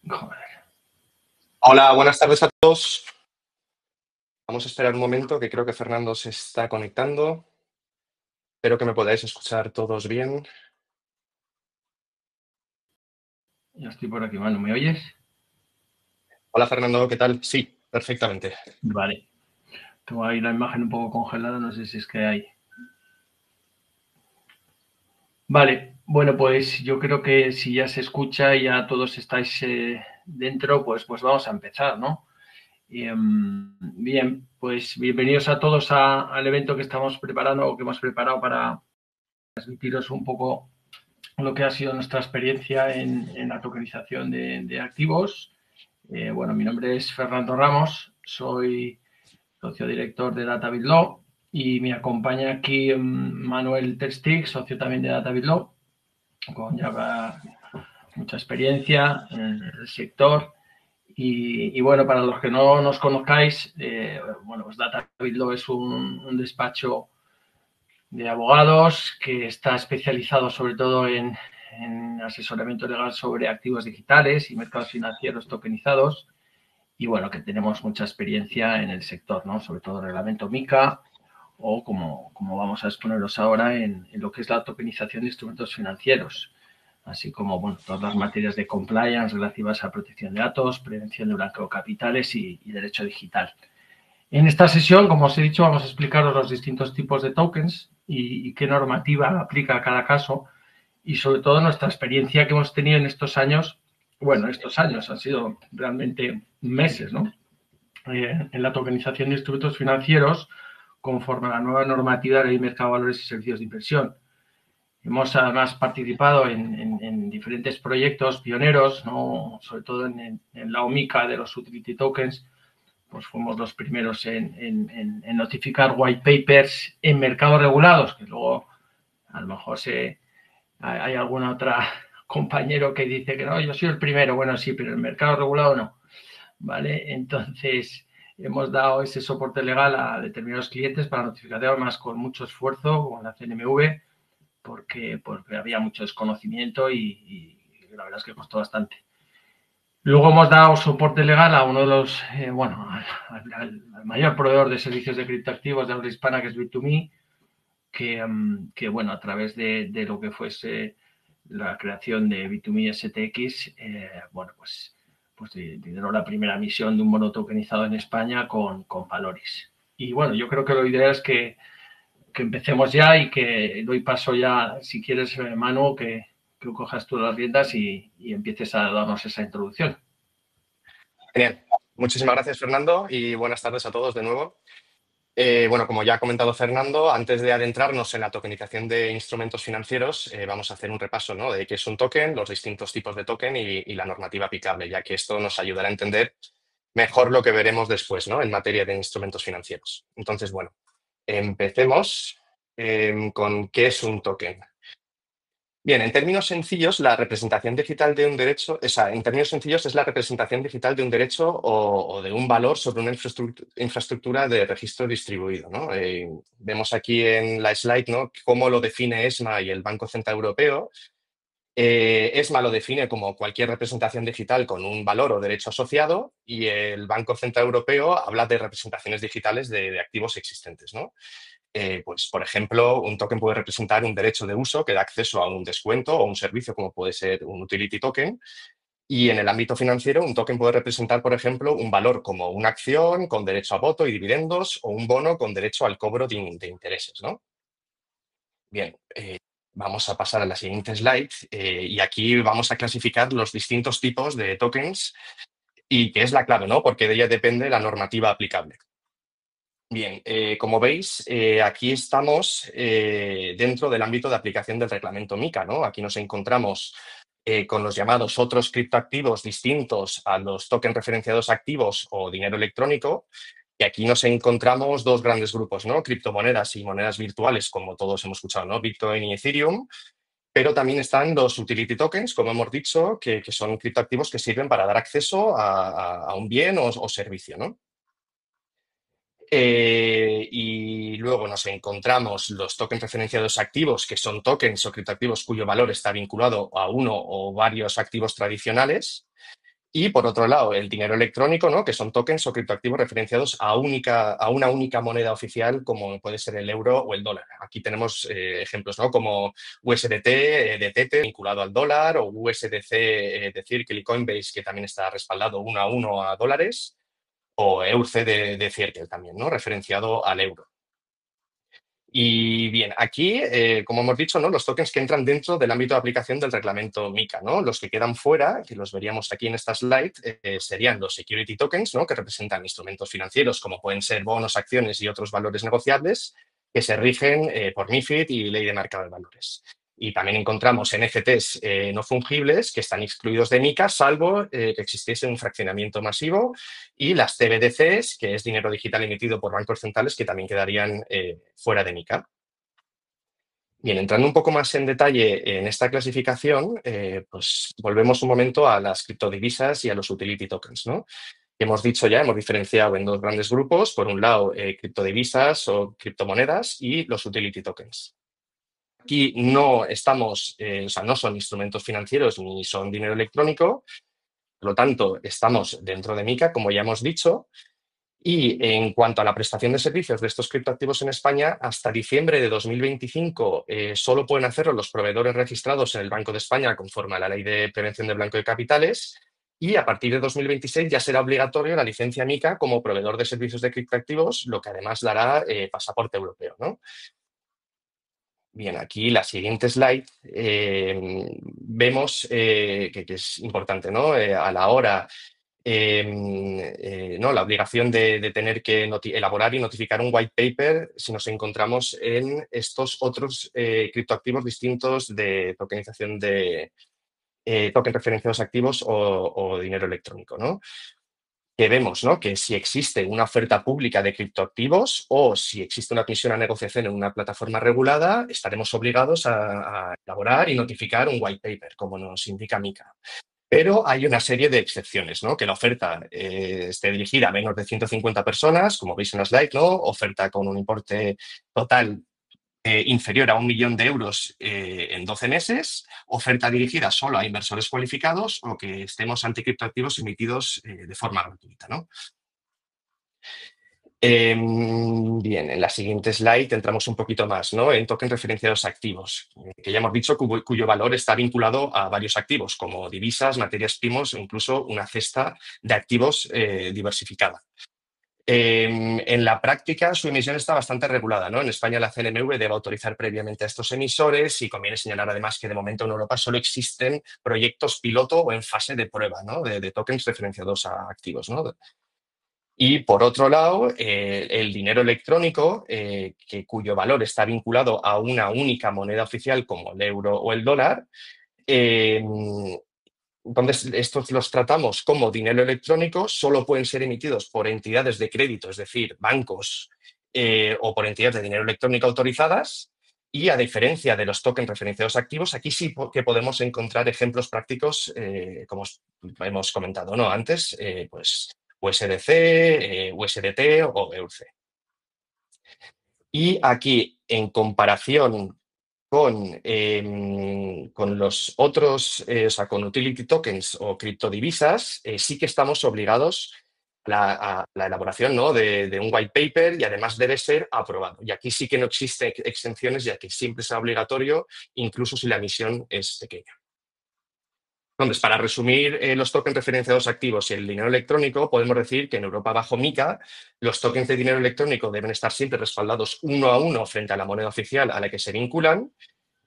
Joder. Hola, buenas tardes a todos. Vamos a esperar un momento que creo que Fernando se está conectando. Espero que me podáis escuchar todos bien. Ya estoy por aquí, Manu. ¿Me oyes? Hola Fernando, ¿qué tal? Sí, perfectamente. Vale. Tengo ahí la imagen un poco congelada, no sé si es que hay. Vale, bueno, pues yo creo que si ya se escucha y ya todos estáis dentro, pues vamos a empezar, ¿no? Bien, pues bienvenidos a todos al evento que estamos preparando o que hemos preparado para transmitiros un poco lo que ha sido nuestra experiencia en la tokenización de activos. Bueno, mi nombre es Fernando Ramos, soy socio director de DataBitLaw, y me acompaña aquí Manuel Testig, socio también de DataBitLaw, con ya mucha experiencia en el sector. Y bueno, para los que no nos conozcáis, bueno, pues DataBitLaw es un despacho de abogados que está especializado sobre todo en asesoramiento legal sobre activos digitales y mercados financieros tokenizados. Y bueno, que tenemos mucha experiencia en el sector, ¿no? Sobre todo el reglamento MiCA o como vamos a exponeros ahora en lo que es la tokenización de instrumentos financieros, así como bueno, todas las materias de compliance relativas a protección de datos, prevención de blanqueo de capitales y derecho digital. En esta sesión, como os he dicho, vamos a explicaros los distintos tipos de tokens y qué normativa aplica a cada caso, y sobre todo nuestra experiencia que hemos tenido en estos años. Bueno, estos años han sido realmente meses, ¿no? En la tokenización de instrumentos financieros conforme a la nueva normativa de ley de mercado de valores y servicios de inversión. Hemos además participado en diferentes proyectos pioneros, ¿no? Sobre todo en la OMICA de los utility tokens. Pues fuimos los primeros en notificar white papers en mercados regulados, que luego a lo mejor hay alguna otra compañero que dice que no, yo soy el primero. Bueno, sí, pero el mercado regulado no. ¿Vale? Entonces, hemos dado ese soporte legal a determinados clientes para notificación, además con mucho esfuerzo, con la CNMV, porque había mucho desconocimiento y la verdad es que costó bastante. Luego hemos dado soporte legal a uno de los, bueno, al mayor proveedor de servicios de criptoactivos de habla hispana, que es Bit2Me, que bueno, a través de lo que fuese la creación de Bit2Me STX, bueno, pues lideró la primera emisión de un bono tokenizado en España con Valoris. Y bueno, yo creo que lo ideal es que empecemos ya y que doy paso ya, si quieres, Manu, que cojas tú las riendas y empieces a darnos esa introducción. Genial. Muchísimas gracias Fernando y buenas tardes a todos de nuevo. Bueno, como ya ha comentado Fernando, antes de adentrarnos en la tokenización de instrumentos financieros, vamos a hacer un repaso, ¿no?, de qué es un token, los distintos tipos de token y la normativa aplicable, ya que esto nos ayudará a entender mejor lo que veremos después, ¿no?, en materia de instrumentos financieros. Entonces, bueno, empecemos con qué es un token. Bien, en términos sencillos, la representación digital de un derecho, o sea, en términos sencillos es la representación digital de un derecho o de un valor sobre una infraestructura de registro distribuido, ¿no? Vemos aquí en la slide, ¿no?, cómo lo define ESMA y el Banco Central Europeo. ESMA lo define como cualquier representación digital con un valor o derecho asociado, y el Banco Central Europeo habla de representaciones digitales de activos existentes, ¿no? Pues, por ejemplo, un token puede representar un derecho de uso que da acceso a un descuento o un servicio, como puede ser un utility token. Y en el ámbito financiero, un token puede representar, por ejemplo, un valor como una acción con derecho a voto y dividendos o un bono con derecho al cobro de intereses, ¿no? Bien, vamos a pasar a la siguiente slide, y aquí vamos a clasificar los distintos tipos de tokens y que es la clave, ¿no?, porque de ella depende la normativa aplicable. Bien, como veis, aquí estamos dentro del ámbito de aplicación del reglamento MiCA, ¿no? Aquí nos encontramos con los llamados otros criptoactivos distintos a los tokens referenciados activos o dinero electrónico, y aquí nos encontramos dos grandes grupos, ¿no? Criptomonedas y monedas virtuales, como todos hemos escuchado, ¿no?, Bitcoin y Ethereum, pero también están los utility tokens, como hemos dicho, que son criptoactivos que sirven para dar acceso a un bien o servicio, ¿no? Y luego nos encontramos los tokens referenciados activos, que son tokens o criptoactivos cuyo valor está vinculado a uno o varios activos tradicionales. Y por otro lado, el dinero electrónico, ¿no? Que son tokens o criptoactivos referenciados a una única moneda oficial, como puede ser el euro o el dólar. Aquí tenemos ejemplos, ¿no? Como USDT de Tether vinculado al dólar, o USDC de Circle y Coinbase, que también está respaldado 1 a 1 a dólares, o EURC de Circle también, ¿no? Referenciado al euro. Y bien, aquí, como hemos dicho, ¿no? Los tokens que entran dentro del ámbito de aplicación del reglamento MiCA, ¿no? Los que quedan fuera, que los veríamos aquí en esta slide, serían los security tokens, ¿no? Que representan instrumentos financieros como pueden ser bonos, acciones y otros valores negociables, que se rigen por MiFID y Ley de Mercado de Valores. Y también encontramos NFTs no fungibles que están excluidos de MiCA, salvo que existiese un fraccionamiento masivo, y las CBDCs, que es dinero digital emitido por bancos centrales, que también quedarían fuera de MiCA. Bien, entrando un poco más en detalle en esta clasificación, pues volvemos un momento a las criptodivisas y a los utility tokens, ¿no? Hemos dicho ya, hemos diferenciado en dos grandes grupos, por un lado, criptodivisas o criptomonedas y los utility tokens. Aquí no estamos, o sea, no son instrumentos financieros ni son dinero electrónico, por lo tanto, estamos dentro de MiCA, como ya hemos dicho, y en cuanto a la prestación de servicios de estos criptoactivos en España, hasta diciembre de 2025 solo pueden hacerlo los proveedores registrados en el Banco de España conforme a la Ley de Prevención de Blanqueo de Capitales, y a partir de 2026 ya será obligatorio la licencia MiCA como proveedor de servicios de criptoactivos, lo que además dará pasaporte europeo, ¿no? Bien, aquí la siguiente slide vemos que es importante, ¿no? A la hora, ¿no? La obligación de tener que elaborar y notificar un white paper si nos encontramos en estos otros criptoactivos distintos de tokenización de tokens referenciados activos o dinero electrónico, ¿no? Que vemos, ¿no? Que si existe una oferta pública de criptoactivos o si existe una admisión a negociación en una plataforma regulada, estaremos obligados a elaborar y notificar un white paper, como nos indica MiCA. Pero hay una serie de excepciones, ¿no? Que la oferta esté dirigida a menos de 150 personas, como veis en la slide, ¿no? Oferta con un importe total inferior a 1 millón de euros en 12 meses, oferta dirigida solo a inversores cualificados o que estemos ante criptoactivos emitidos de forma gratuita, ¿no? Bien, en la siguiente slide entramos un poquito más, ¿no? En tokens referenciados activos, que ya hemos dicho cuyo valor está vinculado a varios activos, como divisas, materias primas o incluso una cesta de activos diversificada. En la práctica, su emisión está bastante regulada, ¿no? En España, la CNMV debe autorizar previamente a estos emisores y conviene señalar además que de momento en Europa solo existen proyectos piloto o en fase de prueba, ¿no? De tokens referenciados a activos, ¿no? Y por otro lado, el dinero electrónico, cuyo valor está vinculado a una única moneda oficial como el euro o el dólar, entonces estos los tratamos como dinero electrónico, solo pueden ser emitidos por entidades de crédito, es decir, bancos o por entidades de dinero electrónico autorizadas. Y a diferencia de los tokens referenciados activos, aquí sí que podemos encontrar ejemplos prácticos, como hemos comentado, ¿no? Antes, pues USDC, USDT o EURC. Y aquí, en comparación con los otros, o sea, con utility tokens o criptodivisas, sí que estamos obligados a la elaboración, ¿no? de un white paper y además debe ser aprobado. Y aquí sí que no existen exenciones, ya que siempre será obligatorio, incluso si la emisión es pequeña. Entonces, para resumir los tokens referenciados activos y el dinero electrónico, podemos decir que en Europa bajo MiCA los tokens de dinero electrónico deben estar siempre respaldados 1 a 1 frente a la moneda oficial a la que se vinculan,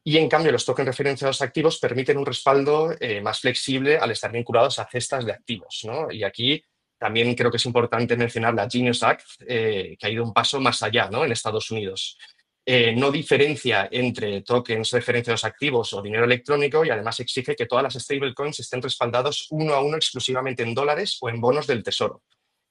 y en cambio los tokens referenciados activos permiten un respaldo más flexible al estar vinculados a cestas de activos, ¿no? Y aquí también creo que es importante mencionar la Genius Act, que ha ido un paso más allá, ¿no? En Estados Unidos. No diferencia entre tokens referenciados activos o dinero electrónico, y además exige que todas las stablecoins estén respaldados 1 a 1 exclusivamente en dólares o en bonos del Tesoro.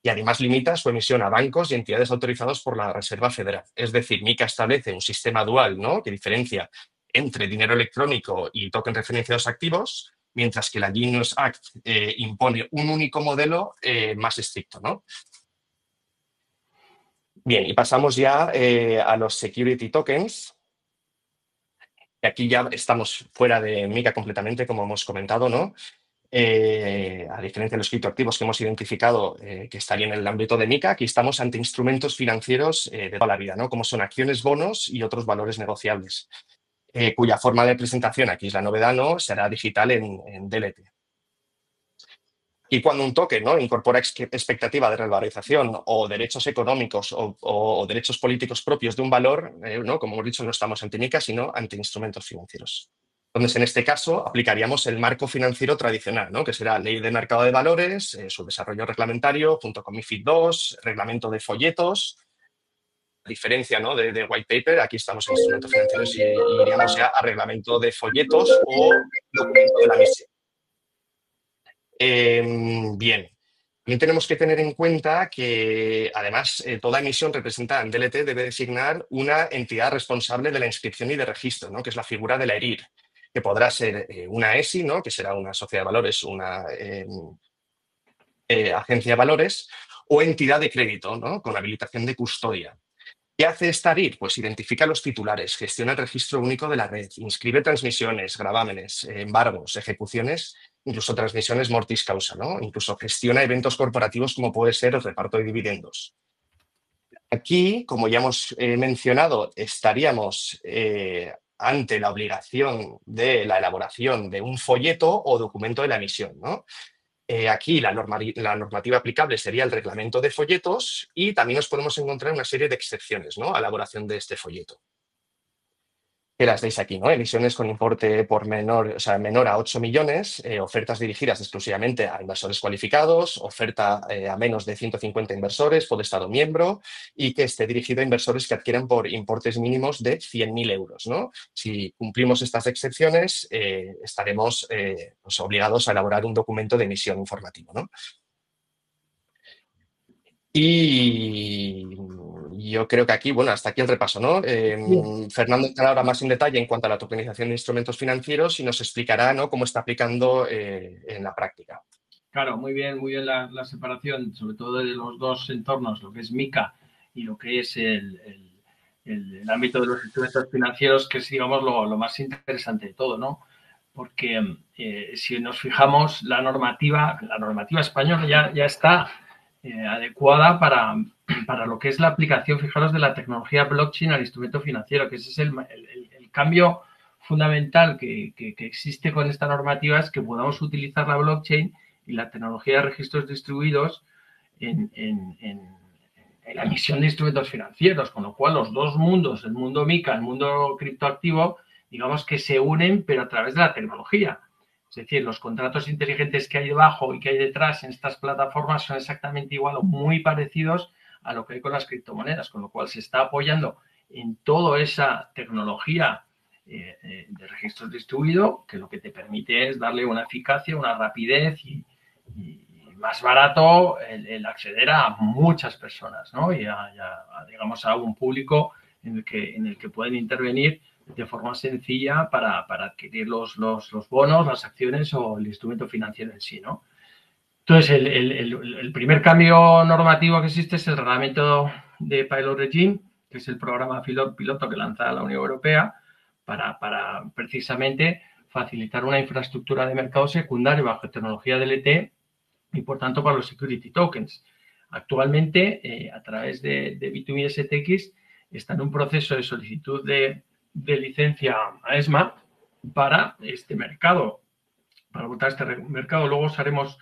Y además limita su emisión a bancos y entidades autorizados por la Reserva Federal. Es decir, MiCA establece un sistema dual, ¿no? Que diferencia entre dinero electrónico y tokens referenciados activos, mientras que la Genius Act impone un único modelo más estricto, ¿no? Bien, y pasamos ya a los security tokens. Aquí ya estamos fuera de MiCA completamente, como hemos comentado, ¿no? A diferencia de los criptoactivos que hemos identificado que estarían en el ámbito de MiCA, aquí estamos ante instrumentos financieros de toda la vida, ¿no? Como son acciones, bonos y otros valores negociables, cuya forma de presentación, aquí es la novedad, ¿no? Será digital en DLT. Y cuando un token, ¿no? Incorpora expectativa de revalorización o derechos económicos o derechos políticos propios de un valor, ¿no? Como hemos dicho, no estamos ante MiCA, sino ante instrumentos financieros. Entonces, en este caso, aplicaríamos el marco financiero tradicional, ¿no? Que será Ley de Mercado de Valores, su desarrollo reglamentario, junto con MiFID II, reglamento de folletos. A diferencia, ¿no? de white paper, aquí estamos en instrumentos financieros y iríamos ya a reglamento de folletos o documento de la misión. Bien, también tenemos que tener en cuenta que, además, toda emisión representada en DLT debe designar una entidad responsable de la inscripción y de registro, ¿no? Que es la figura de la ERIR, que podrá ser una ESI, ¿no? Que será una sociedad de valores, una agencia de valores, o entidad de crédito, ¿no? Con habilitación de custodia. ¿Qué hace esta ERIR? Pues identifica los titulares, gestiona el registro único de la red, inscribe transmisiones, gravámenes, embargos, ejecuciones, incluso transmisiones mortis causa, ¿no? Incluso gestiona eventos corporativos como puede ser el reparto de dividendos. Aquí, como ya hemos mencionado, estaríamos ante la obligación de la elaboración de un folleto o documento de la emisión, ¿no? Aquí la normativa aplicable sería el reglamento de folletos y también nos podemos encontrar una serie de excepciones, ¿no? A la elaboración de este folleto. Que las veis aquí, ¿no? Emisiones con importe por menor, o sea, menor a 8 millones, ofertas dirigidas exclusivamente a inversores cualificados, oferta a menos de 150 inversores por estado miembro y que esté dirigido a inversores que adquieran por importes mínimos de 100.000 euros, ¿no? Si cumplimos estas excepciones, estaremos pues, obligados a elaborar un documento de emisión informativo, ¿no? Y yo creo que aquí, bueno, hasta aquí el repaso, ¿no? Fernando entrará ahora más en detalle en cuanto a la tokenización de instrumentos financieros y nos explicará, ¿no? Cómo está aplicando en la práctica. Claro, muy bien la separación, sobre todo de los dos entornos, lo que es MiCA y lo que es el ámbito de los instrumentos financieros, que es, digamos, lo más interesante de todo, ¿no? Porque si nos fijamos, la normativa española ya está adecuada para lo que es la aplicación, fijaros, de la tecnología blockchain al instrumento financiero, que ese es el cambio fundamental que existe con esta normativa, es que podamos utilizar la blockchain y la tecnología de registros distribuidos en la emisión de instrumentos financieros, con lo cual los dos mundos, el mundo MiCA, el mundo criptoactivo, digamos que se unen, pero a través de la tecnología. Es decir, los contratos inteligentes que hay debajo y que hay detrás en estas plataformas son exactamente igual o muy parecidos a lo que hay con las criptomonedas, con lo cual se está apoyando en toda esa tecnología de registros distribuido, que lo que te permite es darle una eficacia, una rapidez y más barato el acceder a muchas personas, ¿no? Y digamos, a un público en el que pueden intervenir de forma sencilla para adquirir los bonos, las acciones o el instrumento financiero en sí, ¿no? Entonces, el primer cambio normativo que existe es el reglamento de Pilot Regime, que es el programa piloto que lanza la Unión Europea para precisamente facilitar una infraestructura de mercado secundario bajo tecnología DLT y, por tanto, para los security tokens. Actualmente, a través de Bitume STX, está en un proceso de solicitud de licencia a ESMA para este mercado. Para votar este mercado, luego os haremos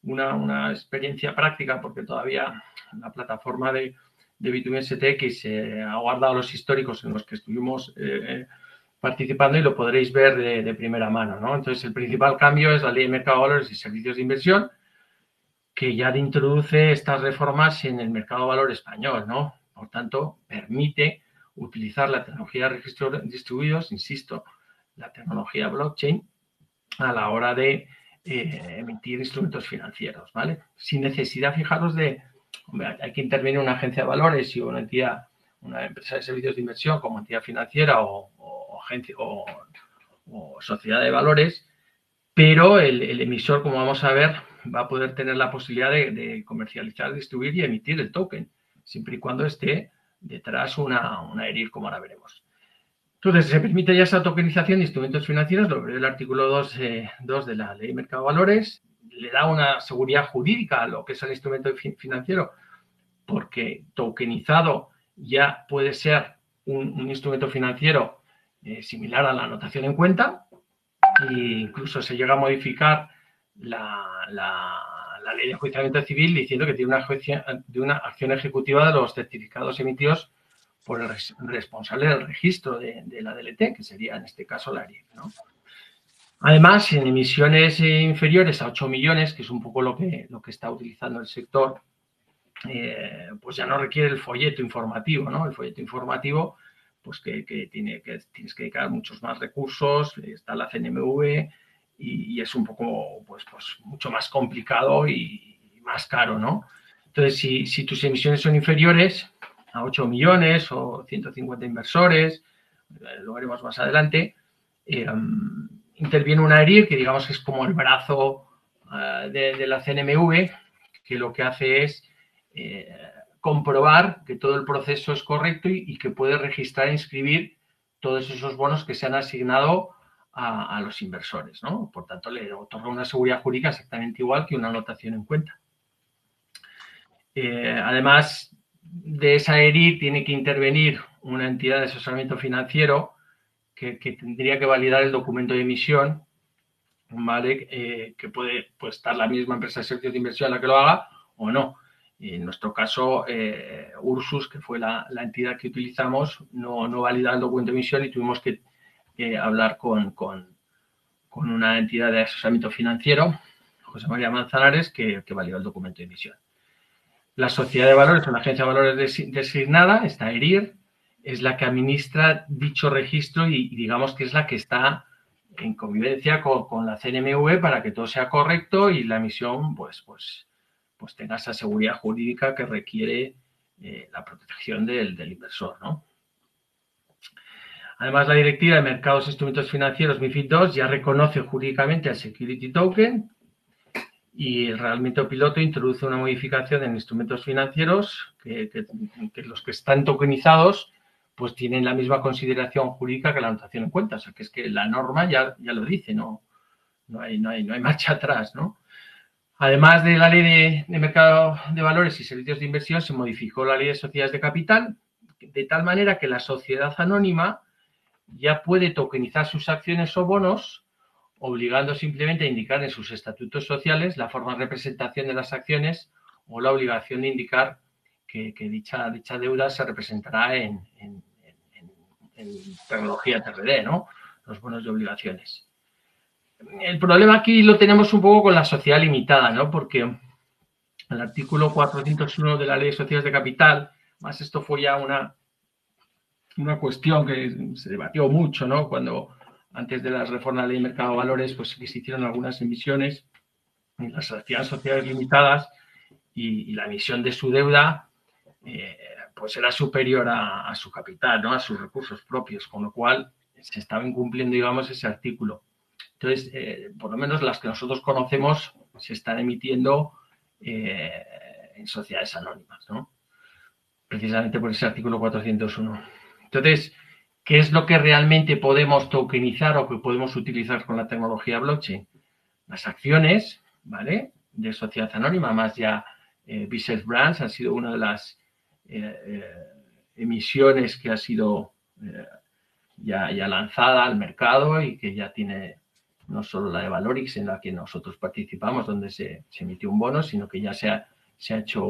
una experiencia práctica, porque todavía la plataforma de Bitume STX ha guardado los históricos en los que estuvimos participando y lo podréis ver de primera mano, ¿no? Entonces, el principal cambio es la Ley de Mercado de Valores y Servicios de Inversión, que ya introduce estas reformas en el mercado de valor español, ¿no? Por tanto, permite utilizar la tecnología de registros distribuidos, insisto, la tecnología blockchain, a la hora de emitir instrumentos financieros, ¿vale? Sin necesidad, fijaros, hombre, hay que intervenir una agencia de valores y una entidad, una empresa de servicios de inversión como entidad financiera o sociedad de valores, pero el emisor, como vamos a ver, va a poder tener la posibilidad de comercializar, distribuir y emitir el token, siempre y cuando esté detrás una ERIR, como ahora veremos. Entonces, se permite ya esa tokenización de instrumentos financieros, lo prevé el artículo 2 de la Ley de Mercado de Valores, le da una seguridad jurídica a lo que es el instrumento financiero, porque tokenizado ya puede ser un instrumento financiero similar a la anotación en cuenta, e incluso se llega a modificar la ley de enjuiciamiento civil diciendo que tiene una acción ejecutiva de los certificados emitidos por el responsable del registro de la DLT, que sería en este caso la ARIF, ¿no? Además, en emisiones inferiores a 8 millones, que es un poco lo que está utilizando el sector, pues ya no requiere el folleto informativo, ¿no? El folleto informativo, pues que tienes que dedicar muchos más recursos, está la CNMV y es un poco, pues mucho más complicado y más caro, ¿no? Entonces, si tus emisiones son inferiores a 8 millones o 150 inversores, lo veremos más adelante, interviene una ERIR, que digamos que es como el brazo de la CNMV, que lo que hace es comprobar que todo el proceso es correcto y que puede registrar e inscribir todos esos bonos que se han asignado a los inversores, ¿no? Por tanto, le otorga una seguridad jurídica exactamente igual que una anotación en cuenta. Además de esa ERIR, tiene que intervenir una entidad de asesoramiento financiero que tendría que validar el documento de emisión, ¿vale? Que puede estar la misma empresa de servicios de inversión la que lo haga o no. En nuestro caso, Ursus, que fue la entidad que utilizamos, no valida el documento de emisión y tuvimos que hablar con una entidad de asesoramiento financiero, José María Manzanares, que validó el documento de emisión. La sociedad de valores, una agencia de valores designada, esta ERIR, es la que administra dicho registro y digamos que es la que está en convivencia con la CNMV para que todo sea correcto y la emisión pues tenga esa seguridad jurídica que requiere la protección del inversor, ¿no? Además, la Directiva de Mercados e Instrumentos Financieros MiFID II ya reconoce jurídicamente al Security Token y el reglamento piloto introduce una modificación en instrumentos financieros que los que están tokenizados pues tienen la misma consideración jurídica que la anotación en cuenta. O sea, que es que la norma ya lo dice, no hay marcha atrás, ¿no? Además de la ley de mercado de valores y servicios de inversión, se modificó la ley de sociedades de capital de tal manera que la sociedad anónima ya puede tokenizar sus acciones o bonos, obligando simplemente a indicar en sus estatutos sociales la forma de representación de las acciones o la obligación de indicar que dicha deuda se representará en tecnología TRD, ¿no? Los bonos de obligaciones. El problema aquí lo tenemos un poco con la sociedad limitada, ¿no? Porque el artículo 401 de la Ley de Sociedades de Capital, más esto fue ya una cuestión que se debatió mucho, ¿no? Cuando antes de la reforma de la Ley de Mercado de Valores, pues se hicieron algunas emisiones y las hacían sociedades limitadas y la emisión de su deuda pues era superior a su capital, ¿no? A sus recursos propios, con lo cual se estaba incumpliendo, digamos, ese artículo. Entonces, por lo menos las que nosotros conocemos se están emitiendo en sociedades anónimas, ¿no? Precisamente por ese artículo 401. Entonces, ¿qué es lo que realmente podemos tokenizar o que podemos utilizar con la tecnología blockchain? Las acciones, ¿vale? De sociedad anónima, más ya Business Brands ha sido una de las emisiones que ha sido ya lanzada al mercado y que ya tiene no solo la de Valorix en la que nosotros participamos, donde se emitió un bono, sino que ya se ha hecho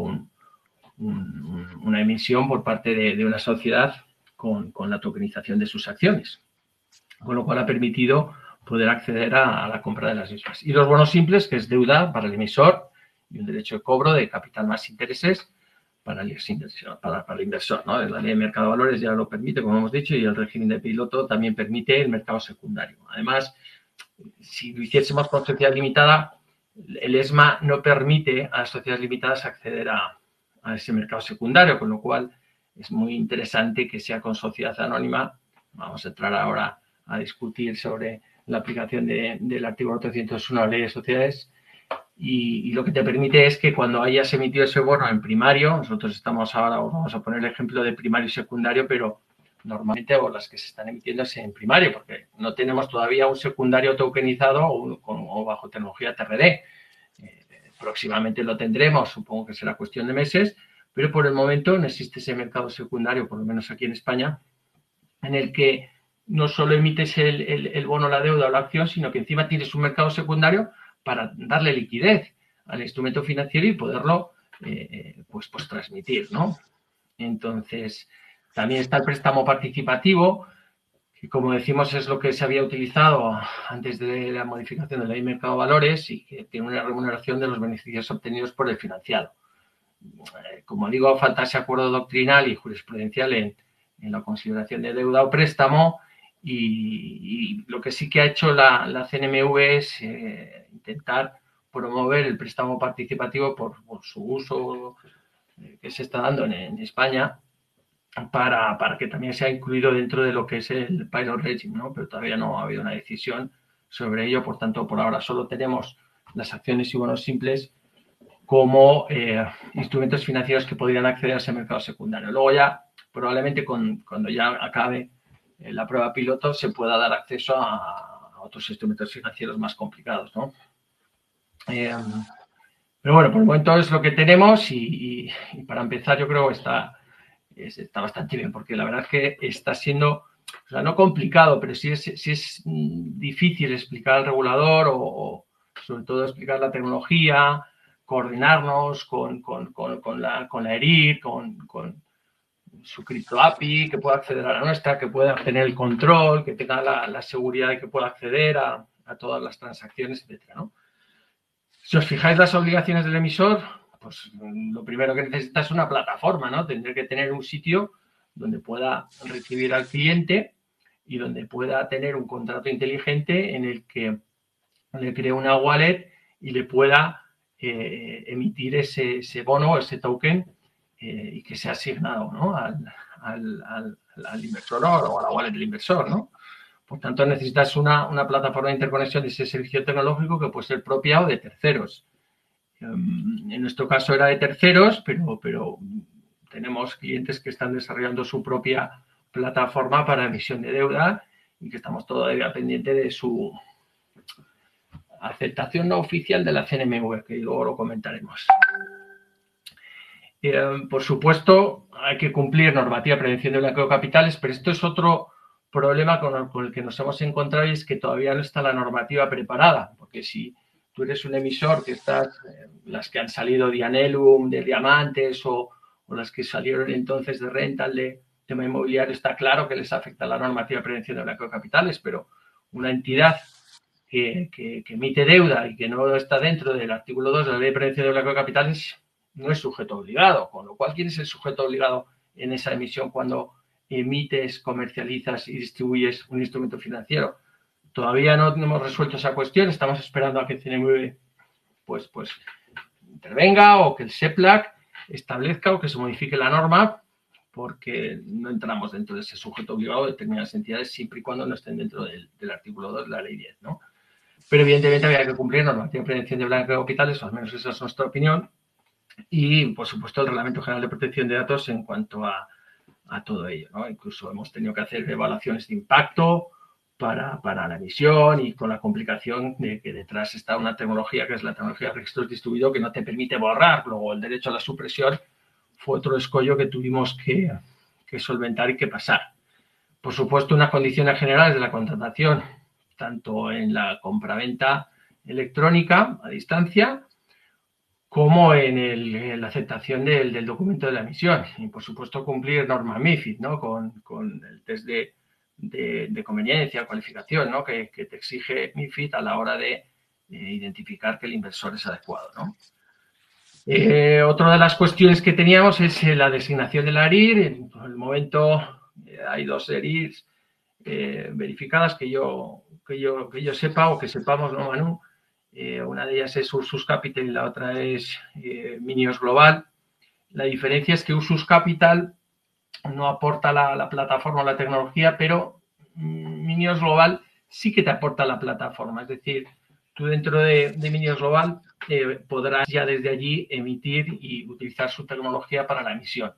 una emisión por parte de una sociedad con la tokenización de sus acciones, con lo cual ha permitido poder acceder a la compra de las mismas. Y los bonos simples, que es deuda para el emisor y un derecho de cobro de capital más intereses para el inversor, ¿no? La ley de mercado de valores ya lo permite, como hemos dicho, y el régimen de piloto también permite el mercado secundario. Además, si lo hiciésemos con sociedad limitada, el ESMA no permite a las sociedades limitadas acceder a ese mercado secundario, con lo cual es muy interesante que sea con sociedad anónima. Vamos a entrar ahora a discutir sobre la aplicación del artículo 301 de la Ley de Sociedades y lo que te permite es que cuando hayas emitido ese bono en primario, nosotros estamos ahora, vamos a poner el ejemplo de primario y secundario, pero normalmente, o las que se están emitiendo es en primario, porque no tenemos todavía un secundario tokenizado o bajo tecnología TRD. Próximamente lo tendremos, supongo que será cuestión de meses, pero por el momento no existe ese mercado secundario, por lo menos aquí en España, en el que no solo emites el bono, la deuda o la acción, sino que encima tienes un mercado secundario para darle liquidez al instrumento financiero y poderlo pues transmitir, ¿no? Entonces, también está el préstamo participativo, que como decimos es lo que se había utilizado antes de la modificación de la ley de mercado de valores y que tiene una remuneración de los beneficios obtenidos por el financiado. Como digo, falta ese acuerdo doctrinal y jurisprudencial en la consideración de deuda o préstamo y lo que sí que ha hecho la CNMV es intentar promover el préstamo participativo por su uso que se está dando en España para que también sea incluido dentro de lo que es el pilot regime, ¿no? Pero todavía no ha habido una decisión sobre ello, por tanto, por ahora solo tenemos las acciones y bonos simples como instrumentos financieros que podrían acceder a ese mercado secundario. Luego ya, probablemente cuando ya acabe la prueba piloto, se pueda dar acceso a otros instrumentos financieros más complicados, ¿no? Pero bueno, por el momento es lo que tenemos y para empezar yo creo que está bastante bien, porque la verdad es que está siendo, o sea, no complicado, pero sí es difícil explicar al regulador o sobre todo explicar la tecnología, coordinarnos con la ERIR, con su cripto API, que pueda acceder a la nuestra, que pueda tener el control, que tenga la seguridad de que pueda acceder a todas las transacciones, etcétera, ¿no? Si os fijáis las obligaciones del emisor, pues lo primero que necesita es una plataforma, ¿no? Tendré que tener un sitio donde pueda recibir al cliente y donde pueda tener un contrato inteligente en el que le cree una wallet y le pueda emitir ese bono, ese token y que sea asignado, ¿no? al inversor o a la wallet del inversor, ¿no? Por tanto, necesitas una plataforma de interconexión de ese servicio tecnológico que puede ser propia o de terceros. En nuestro caso era de terceros, pero tenemos clientes que están desarrollando su propia plataforma para emisión de deuda y que estamos todavía pendientes de su aceptación no oficial de la CNMV, que luego lo comentaremos. Por supuesto, hay que cumplir normativa de prevención de blanqueo de capitales, pero esto es otro problema con el que nos hemos encontrado y es que todavía no está la normativa preparada, porque si tú eres un emisor que estás, las que han salido de Anelum, de Diamantes o las que salieron entonces de Rental, de tema inmobiliario, está claro que les afecta la normativa de prevención de blanqueo de capitales, pero una entidad que emite deuda y que no está dentro del artículo 2 de la Ley de Prevención de blanqueo de capitales no es sujeto obligado, con lo cual, ¿quién es el sujeto obligado en esa emisión cuando emites, comercializas y distribuyes un instrumento financiero? Todavía no hemos resuelto esa cuestión, estamos esperando a que CNMV pues intervenga o que el SEPLAC establezca o que se modifique la norma, porque no entramos dentro de ese sujeto obligado de determinadas entidades siempre y cuando no estén dentro del artículo 2 de la ley 10, ¿no? Pero evidentemente había que cumplir normativa de prevención de blanqueo de capitales, o al menos esa es nuestra opinión, y, por supuesto, el Reglamento General de Protección de Datos en cuanto a todo ello, ¿no? Incluso hemos tenido que hacer evaluaciones de impacto para la emisión y con la complicación de que detrás está una tecnología que es la tecnología de registros distribuidos que no te permite borrar. Luego, el derecho a la supresión fue otro escollo que tuvimos que solventar y que pasar. Por supuesto, unas condiciones generales de la contratación, tanto en la compraventa electrónica a distancia, como en la aceptación del documento de la emisión. Y, por supuesto, cumplir norma MiFID, ¿no? Con el test de conveniencia, cualificación, ¿no? Que te exige MiFID a la hora de identificar que el inversor es adecuado, ¿no? Otra de las cuestiones que teníamos es la designación de la ERIR. En el momento hay dos ERIRs verificadas que yo sepa o que sepamos, ¿no, Manu? Una de ellas es Ursus Capital y la otra es Minios Global. La diferencia es que Ursus Capital no aporta la plataforma o la tecnología, pero Minios Global sí que te aporta la plataforma. Es decir, tú dentro de Minios Global podrás ya desde allí emitir y utilizar su tecnología para la emisión.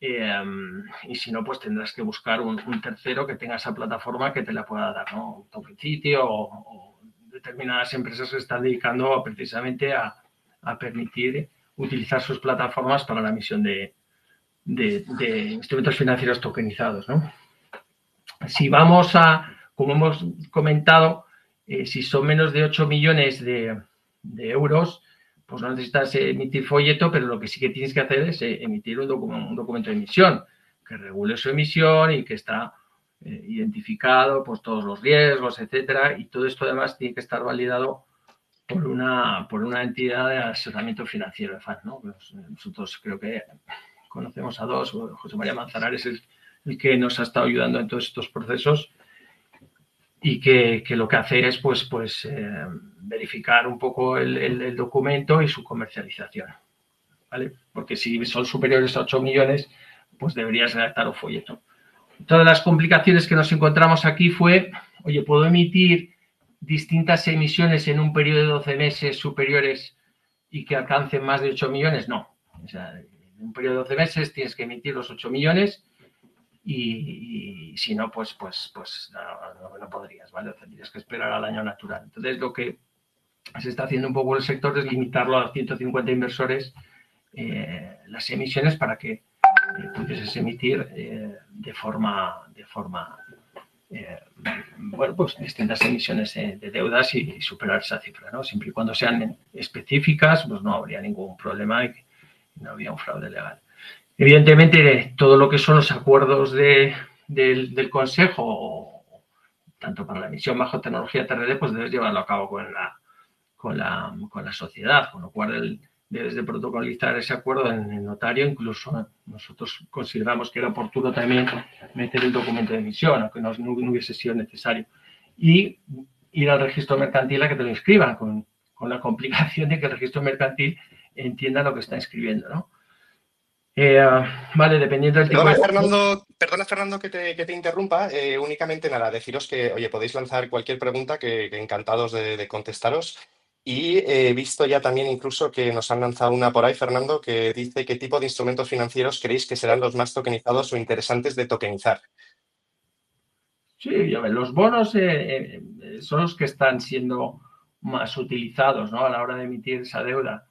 y si no, pues tendrás que buscar un tercero que tenga esa plataforma que te la pueda dar, ¿no? Un Tokencity o determinadas empresas se están dedicando precisamente a permitir utilizar sus plataformas para la emisión de instrumentos financieros tokenizados, ¿no? Si vamos como hemos comentado, si son menos de 8 millones de euros, pues no necesitas emitir folleto, pero lo que sí que tienes que hacer es emitir un documento de emisión que regule su emisión y que está identificado, pues todos los riesgos, etcétera, y todo esto además tiene que estar validado por una entidad de asesoramiento financiero, ¿no? Pues nosotros creo que conocemos a dos, José María Manzanares es el que nos ha estado ayudando en todos estos procesos y que lo que hace es verificar un poco el documento y su comercialización, ¿vale? Porque si son superiores a 8 millones, pues deberías redactar un folleto. Todas las complicaciones que nos encontramos aquí fue, oye, ¿puedo emitir distintas emisiones en un periodo de 12 meses superiores y que alcancen más de 8 millones? No. O sea, en un periodo de 12 meses tienes que emitir los 8 millones y si no, pues no podrías, ¿vale? Tendrías que esperar al año natural. Entonces, lo que se está haciendo un poco en el sector es limitarlo a 150 inversores las emisiones para que pudieses emitir de forma bueno, pues distintas emisiones de deudas y superar esa cifra, ¿no? Siempre y cuando sean específicas, pues no habría ningún problema y no habría un fraude legal. Evidentemente, todo lo que son los acuerdos del Consejo, tanto para la emisión bajo tecnología TRD, pues debes llevarlo a cabo con la sociedad, con lo cual debes de protocolizar ese acuerdo en el notario. Incluso nosotros consideramos que era oportuno también meter el documento de emisión, aunque no hubiese sido necesario. Y ir al registro mercantil a que te lo inscriban, con la complicación de que el registro mercantil entienda lo que está inscribiendo, ¿no? Vale, dependiendo del tipo de... Perdona, Fernando, que te interrumpa. Únicamente nada, deciros que, oye, podéis lanzar cualquier pregunta que encantados de contestaros. Y he visto ya también incluso que nos han lanzado una por ahí, Fernando, que dice qué tipo de instrumentos financieros creéis que serán los más tokenizados o interesantes de tokenizar. Sí, los bonos son los que están siendo más utilizados, ¿no? A la hora de emitir esa deuda.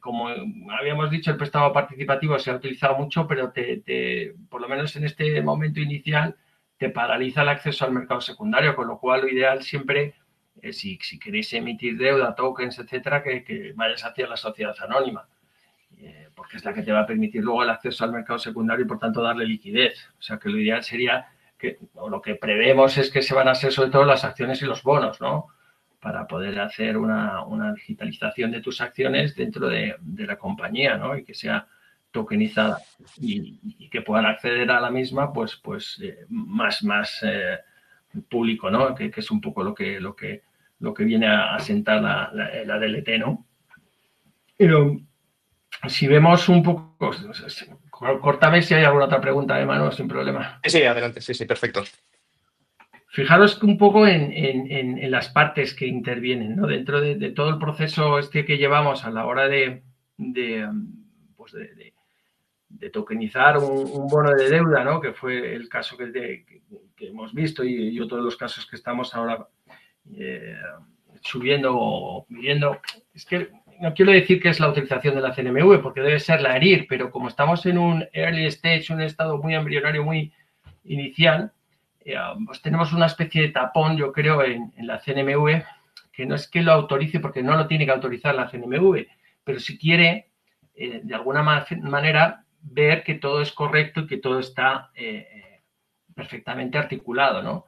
Como habíamos dicho, el préstamo participativo se ha utilizado mucho, pero por lo menos en este momento inicial te paraliza el acceso al mercado secundario, con lo cual lo ideal siempre, si queréis emitir deuda, tokens, etcétera, que vayas hacia la sociedad anónima, porque es la que te va a permitir luego el acceso al mercado secundario y por tanto darle liquidez. O sea que lo ideal sería lo que prevemos es que se van a hacer sobre todo las acciones y los bonos, ¿no? Para poder hacer una digitalización de tus acciones dentro de la compañía, ¿no? Y que sea tokenizada y que puedan acceder a la misma, pues más público, ¿no? Que es un poco lo que viene a sentar la DLT, ¿no? Pero si vemos un poco, córtame si hay alguna otra pregunta, Manu, sin problema. Sí, adelante, sí, perfecto. Fijaros un poco en las partes que intervienen, ¿no? Dentro de todo el proceso que llevamos a la hora de tokenizar un bono de deuda, ¿no? Que fue el caso que hemos visto y otro de los casos que estamos ahora subiendo o viendo. Es que no quiero decir que es la utilización de la CNMV, porque debe ser la ERIR, pero como estamos en un early stage, un estado muy embrionario, muy inicial, pues tenemos una especie de tapón, yo creo, en la CNMV, que no es que lo autorice, porque no lo tiene que autorizar la CNMV, pero si quiere, de alguna manera, ver que todo es correcto y que todo está perfectamente articulado, ¿no?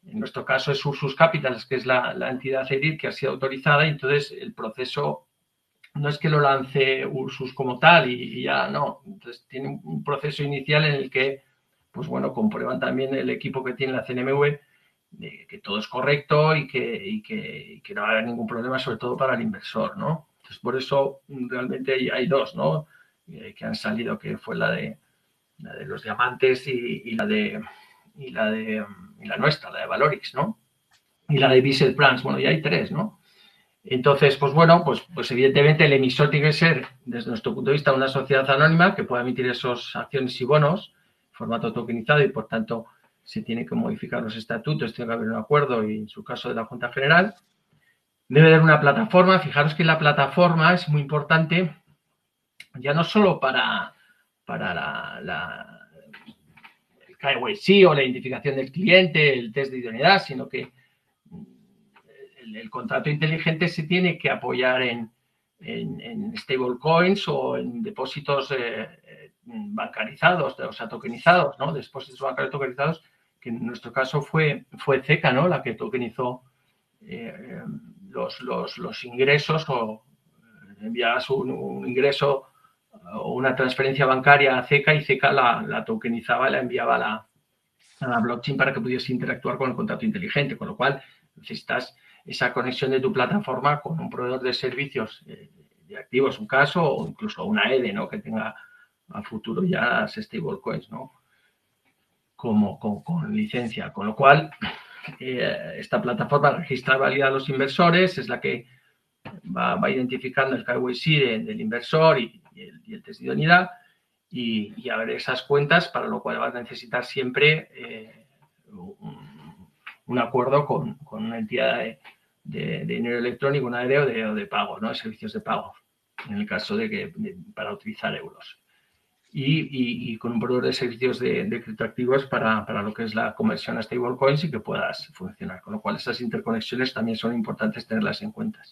En nuestro caso es Ursus Capital, que es la entidad EDIR que ha sido autorizada, y entonces el proceso no es que lo lance Ursus como tal y ya no. Entonces tiene un proceso inicial en el que, pues bueno, comprueban también el equipo que tiene la CNMV que todo es correcto y que no habrá ningún problema, sobre todo para el inversor, ¿no? Entonces, por eso realmente hay dos, ¿no? Que han salido, que fue la de los diamantes y la nuestra, la de Valorix, ¿no? Y la de Visual Plans. Bueno, ya hay tres, ¿no? Entonces, pues bueno, pues evidentemente el emisor tiene que ser, desde nuestro punto de vista, una sociedad anónima que pueda emitir esas acciones y bonos en formato tokenizado y, por tanto, se tiene que modificar los estatutos, tiene que haber un acuerdo y, en su caso, de la Junta General. Debe haber una plataforma. Fijaros que la plataforma es muy importante, ya no solo para el KYC o la identificación del cliente, el test de idoneidad, sino que el contrato inteligente se tiene que apoyar en stablecoins o en depósitos bancarizados, o sea, tokenizados, ¿no? Depósitos bancarios tokenizados, que en nuestro caso fue CECA, ¿no? La que tokenizó los ingresos, o enviabas un ingreso o una transferencia bancaria a CECA y CECA la tokenizaba y la enviaba a la blockchain para que pudiese interactuar con el contrato inteligente, con lo cual necesitas esa conexión de tu plataforma con un proveedor de servicios de activos, un caso, o incluso una EDE, ¿no? Que tenga a futuro ya las stablecoins, ¿no? Con licencia, con lo cual esta plataforma registra y valida a los inversores, es la que va identificando el KYC del inversor y el test de idoneidad, y abre esas cuentas, para lo cual vas a necesitar siempre un acuerdo con una entidad de dinero electrónico, una EDE o de pago, ¿no? De servicios de pago, en el caso para utilizar euros. Y con un proveedor de servicios de criptoactivos para lo que es la conversión a stablecoins y que puedas funcionar. Con lo cual, esas interconexiones también son importantes tenerlas en cuenta,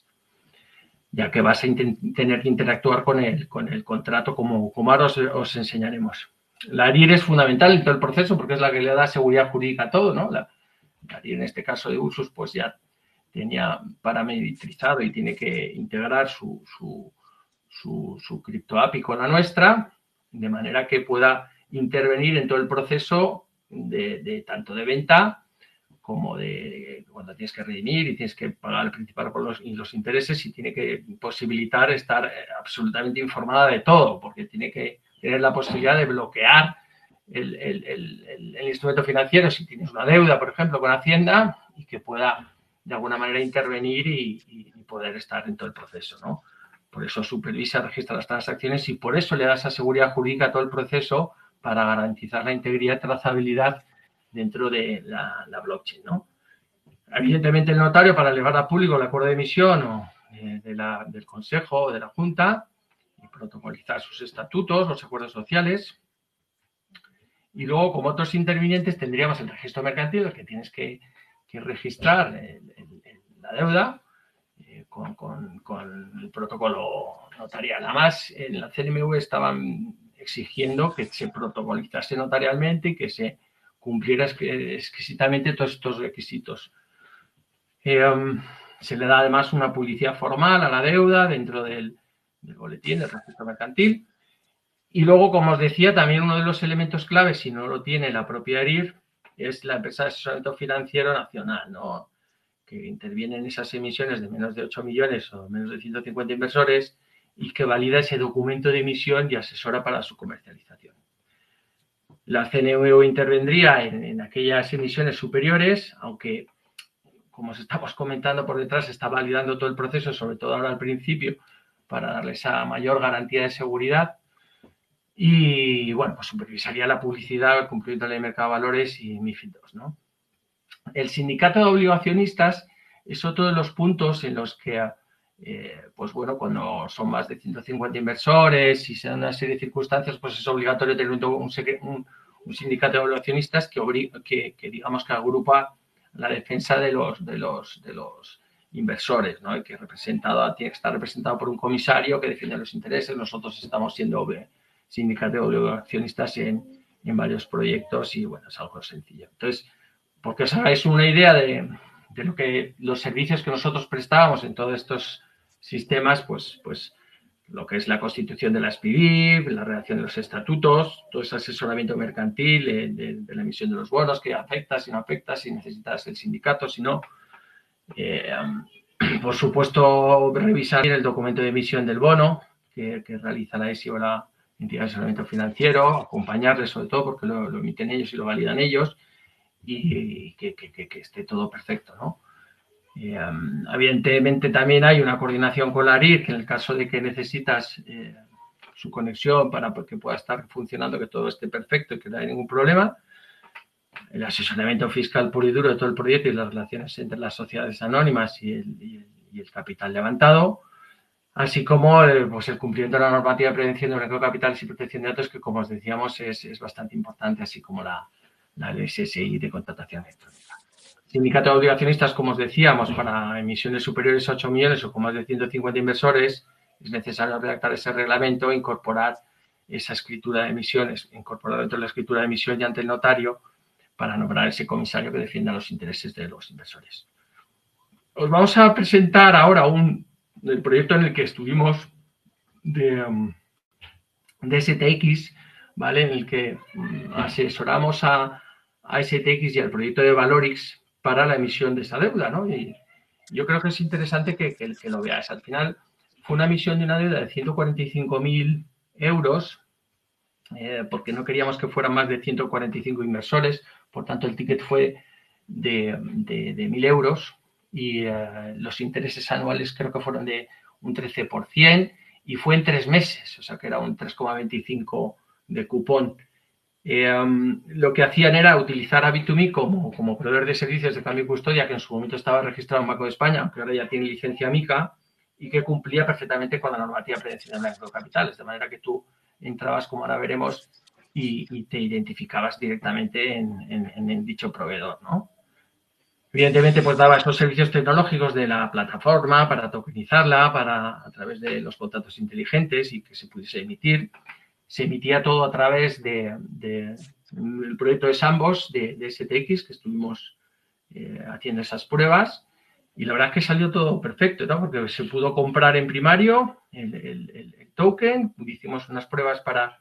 ya que vas a tener que interactuar con el contrato, como ahora os enseñaremos. La ARIR es fundamental en todo el proceso porque es la que le da seguridad jurídica a todo, ¿no? La ARIR, en este caso de Ursus, pues ya tenía parametrizado y tiene que integrar su cripto API con la nuestra, de manera que pueda intervenir en todo el proceso tanto de venta como de cuando tienes que redimir y tienes que pagar el principal y los intereses, y tiene que posibilitar estar absolutamente informada de todo, porque tiene que tener la posibilidad de bloquear el instrumento financiero si tienes una deuda, por ejemplo, con Hacienda, y que pueda de alguna manera intervenir y poder estar en todo el proceso, ¿no? Por eso supervisa, registra las transacciones y por eso le da esa seguridad jurídica a todo el proceso, para garantizar la integridad y trazabilidad dentro de la blockchain, ¿no? Evidentemente, el notario, para elevar a público el acuerdo de emisión del Consejo o de la Junta, y protocolizar sus estatutos, los acuerdos sociales. Y luego, como otros intervinientes, tendríamos el registro mercantil, el que tienes que registrar la deuda con el protocolo notarial. Además, en la CNMV estaban exigiendo que se protocolizase notarialmente y que se cumpliera exquisitamente todos estos requisitos. Se le da además una publicidad formal a la deuda dentro del boletín, del registro mercantil. Y luego, como os decía, también uno de los elementos claves, si no lo tiene la propia ARIR, es la empresa de asesoramiento financiero nacional, ¿no? Que interviene en esas emisiones de menos de 8 millones o menos de 150 inversores y que valida ese documento de emisión y asesora para su comercialización. La CNMV intervendría en aquellas emisiones superiores, aunque, como os estamos comentando por detrás, se está validando todo el proceso, sobre todo ahora al principio, para darle esa mayor garantía de seguridad. Y, bueno, pues supervisaría la publicidad, el cumplimiento de la ley de mercado de valores y MiFID II, ¿no? El sindicato de obligacionistas es otro de los puntos en los que, pues bueno, cuando son más de 150 inversores y se dan una serie de circunstancias, pues es obligatorio tener un sindicato de obligacionistas que digamos que agrupa la defensa de los inversores, ¿no? Y que tiene que estar representado por un comisario que defiende los intereses. Nosotros estamos siendo sindicato de obligacionistas en varios proyectos y, bueno, es algo sencillo. Entonces, porque os hagáis una idea de lo que los servicios que nosotros prestábamos en todos estos sistemas, pues lo que es la constitución de la SPIDIF, la redacción de los estatutos, todo ese asesoramiento mercantil de la emisión de los bonos, que afecta, si no afecta, si necesitas el sindicato, si no. Por supuesto, revisar el documento de emisión del bono que realiza la ESI o la entidad de asesoramiento financiero, acompañarles sobre todo porque lo emiten ellos y lo validan ellos, y que esté todo perfecto, ¿no? Evidentemente también hay una coordinación con la ARIR, que en el caso de que necesitas su conexión para que pueda estar funcionando, que todo esté perfecto y que no haya ningún problema. El asesoramiento fiscal puro y duro de todo el proyecto y las relaciones entre las sociedades anónimas y el capital levantado, así como pues el cumplimiento de la normativa de prevención de blanqueo de capitales y protección de datos, que como os decíamos es bastante importante, así como la SSI de contratación electrónica. Sindicato de obligacionistas, como os decíamos, para emisiones superiores a 8 millones o con más de 150 inversores, es necesario redactar ese reglamento e incorporar esa escritura de emisiones, incorporar dentro de la escritura de emisión y ante el notario para nombrar ese comisario que defienda los intereses de los inversores. Os vamos a presentar ahora el proyecto en el que estuvimos de STX, ¿vale? En el que asesoramos a STX y al proyecto de Valorix para la emisión de esa deuda, ¿no? Y yo creo que es interesante que lo veáis. Al final fue una emisión de una deuda de 145.000 euros, porque no queríamos que fueran más de 145 inversores, por tanto el ticket fue de 1.000 euros y los intereses anuales creo que fueron de un 13% y fue en 3 meses, o sea que era un 3,25 de cupón. Lo que hacían era utilizar a Bit2Me como proveedor de servicios de cambio y custodia, que en su momento estaba registrado en Banco de España, aunque ahora ya tiene licencia MiCA, y que cumplía perfectamente con la normativa de prevención de blanqueo de capitales, de manera que tú entrabas, como ahora veremos, y te identificabas directamente en dicho proveedor, ¿no? Evidentemente, pues daba esos servicios tecnológicos de la plataforma para tokenizarla, a través de los contratos inteligentes y que se pudiese emitir. Se emitía todo a través del proyecto de Sandbox de STX, que estuvimos haciendo esas pruebas. Y la verdad es que salió todo perfecto, ¿no? Porque se pudo comprar en primario el token, hicimos unas pruebas para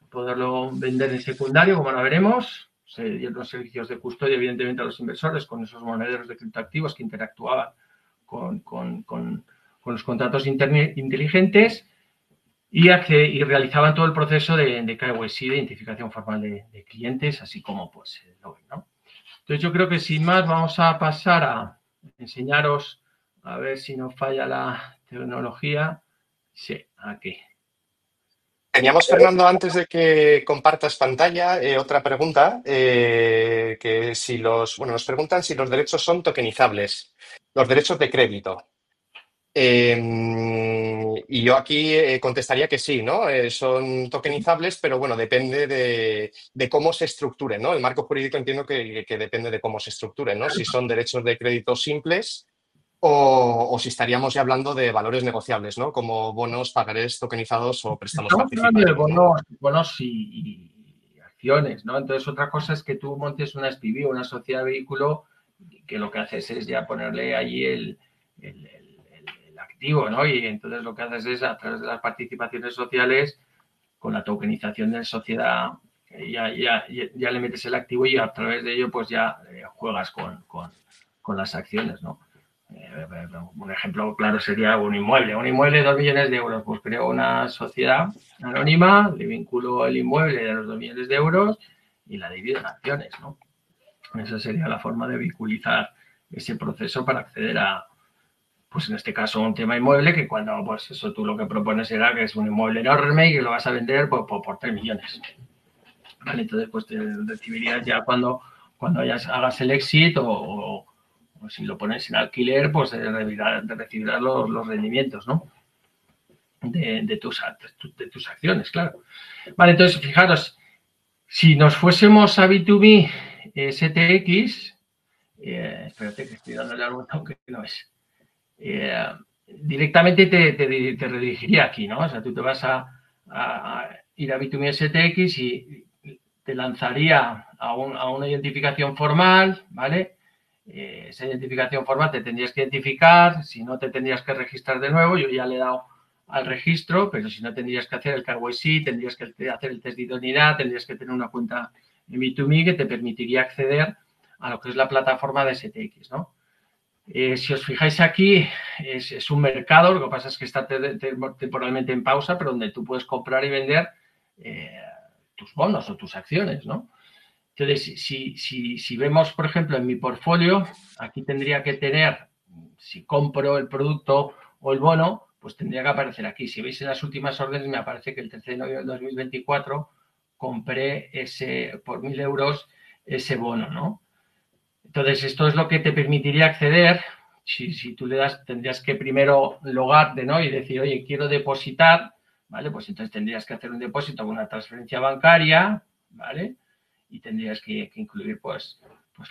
poderlo vender en secundario, como ahora veremos. Se dieron los servicios de custodia, evidentemente, a los inversores con esos monederos de criptoactivos que interactuaban con los contratos inteligentes y realizaban todo el proceso de KYC, de identificación formal de clientes, así como pues el login, ¿no? Entonces yo creo que sin más vamos a pasar a enseñaros, a ver si no falla la tecnología. Sí, aquí. Teníamos, Fernando, antes de que compartas pantalla, otra pregunta, que si nos preguntan si los derechos son tokenizables, los derechos de crédito. Y yo aquí contestaría que sí, ¿no? Son tokenizables, pero bueno, depende de cómo se estructuren, ¿no? El marco jurídico entiendo que depende de cómo se estructuren, ¿no? Si son derechos de crédito simples o si estaríamos ya hablando de valores negociables, ¿no? Como bonos, pagarés tokenizados o préstamos Estamos hablando de participativos, ¿no? bonos y acciones, ¿no? Entonces otra cosa es que tú montes una SPV, una sociedad de vehículo, que lo que haces es ya ponerle allí el activo, ¿no? Y entonces lo que haces es, a través de las participaciones sociales, con la tokenización de la sociedad, ya le metes el activo y a través de ello pues ya juegas con las acciones, ¿no? Un ejemplo claro sería un inmueble de 2 millones de euros, pues creo una sociedad anónima, le vinculo el inmueble de los 2 millones de euros y la divido en acciones, ¿no? Esa sería la forma de vehiculizar ese proceso para acceder a, pues en este caso, un tema inmueble, que cuando, pues eso tú lo que propones será que es un inmueble enorme y que lo vas a vender por 3 millones. ¿Vale? Entonces, pues te recibirías ya cuando hagas el exit o si lo pones en alquiler, pues recibirás los rendimientos, ¿no? De tus acciones, claro. Vale, entonces, fijaros, si nos fuésemos a B2B STX, espérate que estoy dándole al botón que no es, directamente te redirigiría aquí, ¿no? O sea, tú te vas a ir a B2B STX y te lanzaría a una identificación formal, ¿vale? Esa identificación formal te tendrías que identificar, si no te tendrías que registrar de nuevo, yo ya le he dado al registro, pero si no tendrías que hacer el KYC, tendrías que hacer el test de idoneidad, tendrías que tener una cuenta en B2Me que te permitiría acceder a lo que es la plataforma de STX, ¿no? Si os fijáis aquí, es un mercado, lo que pasa es que está temporalmente en pausa, pero donde tú puedes comprar y vender tus bonos o tus acciones, ¿no? Entonces, si vemos, por ejemplo, en mi portfolio, aquí tendría que tener si compro el producto o el bono, pues tendría que aparecer aquí. Si veis en las últimas órdenes, me aparece que el 13 de noviembre del 2024 compré por 1.000 euros ese bono, ¿no? Entonces, esto es lo que te permitiría acceder. Si tú le das, tendrías que primero logarte, ¿no? Y decir, oye, quiero depositar, ¿vale? Pues entonces tendrías que hacer un depósito con una transferencia bancaria, ¿vale? Y tendrías que incluir, pues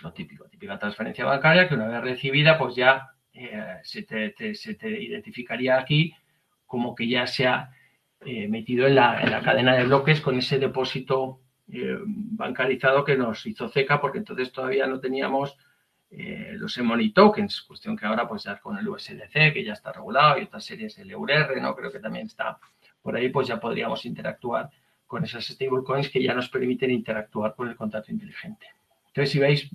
lo típica transferencia bancaria, que una vez recibida, pues ya se te identificaría aquí como que ya se ha metido en la cadena de bloques con ese depósito bancarizado que nos hizo CECA, porque entonces todavía no teníamos los e-money tokens, cuestión que ahora pues ya con el USDC, que ya está regulado, y otras series, el EUR, ¿no? Creo que también está por ahí, pues ya podríamos interactuar con esas stablecoins que ya nos permiten interactuar con el contrato inteligente. Entonces, si veis,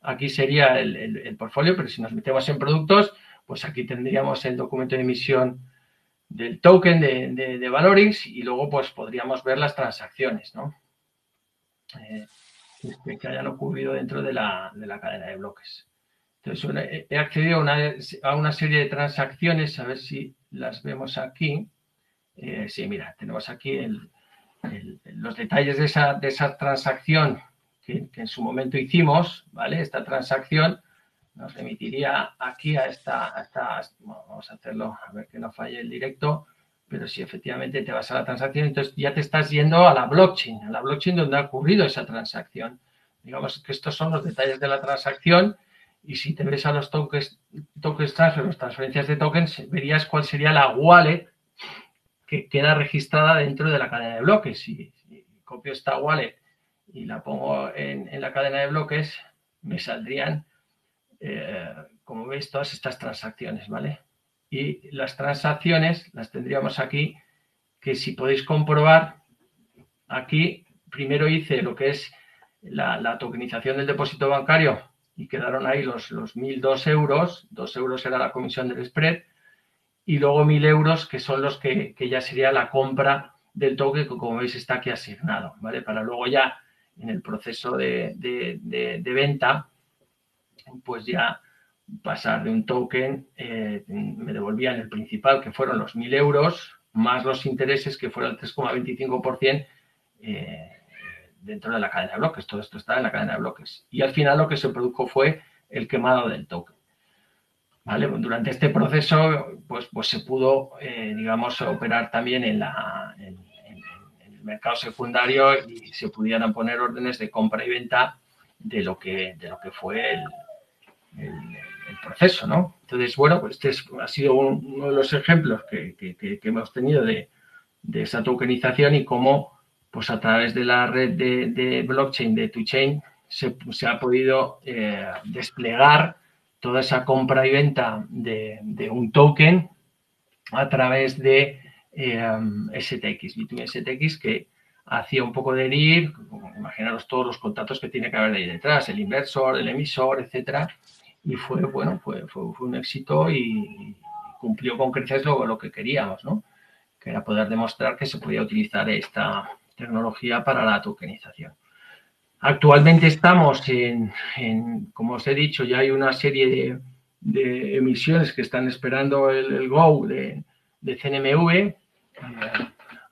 aquí sería el portfolio, pero si nos metemos en productos, pues aquí tendríamos el documento de emisión del token de Valorix y luego pues podríamos ver las transacciones, ¿no? Que hayan ocurrido dentro de la cadena de bloques. Entonces, he accedido a una serie de transacciones, a ver si las vemos aquí. Sí, mira, tenemos aquí los detalles de esa transacción que en su momento hicimos, ¿vale? Esta transacción nos remitiría aquí a esta, vamos a hacerlo, a ver que no falle el directo, pero si efectivamente te vas a la transacción, entonces ya te estás yendo a la blockchain donde ha ocurrido esa transacción. Digamos que estos son los detalles de la transacción y si te ves a los tokens transfer, las transferencias de tokens, verías cuál sería la wallet que queda registrada dentro de la cadena de bloques. Si copio esta wallet y la pongo en la cadena de bloques, me saldrían como veis, todas estas transacciones, ¿vale? Y las transacciones las tendríamos aquí, que si podéis comprobar, aquí primero hice lo que es la tokenización del depósito bancario y quedaron ahí los 1.002 euros, 2 euros era la comisión del spread, y luego 1.000 euros, que son los que ya sería la compra del token, que como veis está aquí asignado, ¿vale? Para luego ya en el proceso de venta, pues ya pasar de un token, me devolvían el principal, que fueron los 1.000 euros, más los intereses, que fueron el 3,25% dentro de la cadena de bloques. Todo esto está en la cadena de bloques. Y al final lo que se produjo fue el quemado del token. ¿Vale? Durante este proceso, pues se pudo, digamos, operar también en el mercado secundario y se pudieran poner órdenes de compra y venta de lo que fue el proceso, ¿no? Entonces, bueno, pues este ha sido uno de los ejemplos que hemos tenido de esa tokenización y cómo, pues a través de la red de blockchain, de TwoChain, se ha podido desplegar toda esa compra y venta de un token a través de STX, Bitcoin STX, que hacía un poco de NIR, imaginaros todos los contratos que tiene que haber ahí detrás, el inversor, el emisor, etcétera, y fue un éxito y cumplió con creces lo que queríamos, ¿no? Que era poder demostrar que se podía utilizar esta tecnología para la tokenización. Actualmente estamos como os he dicho, ya hay una serie de emisiones que están esperando el go de CNMV,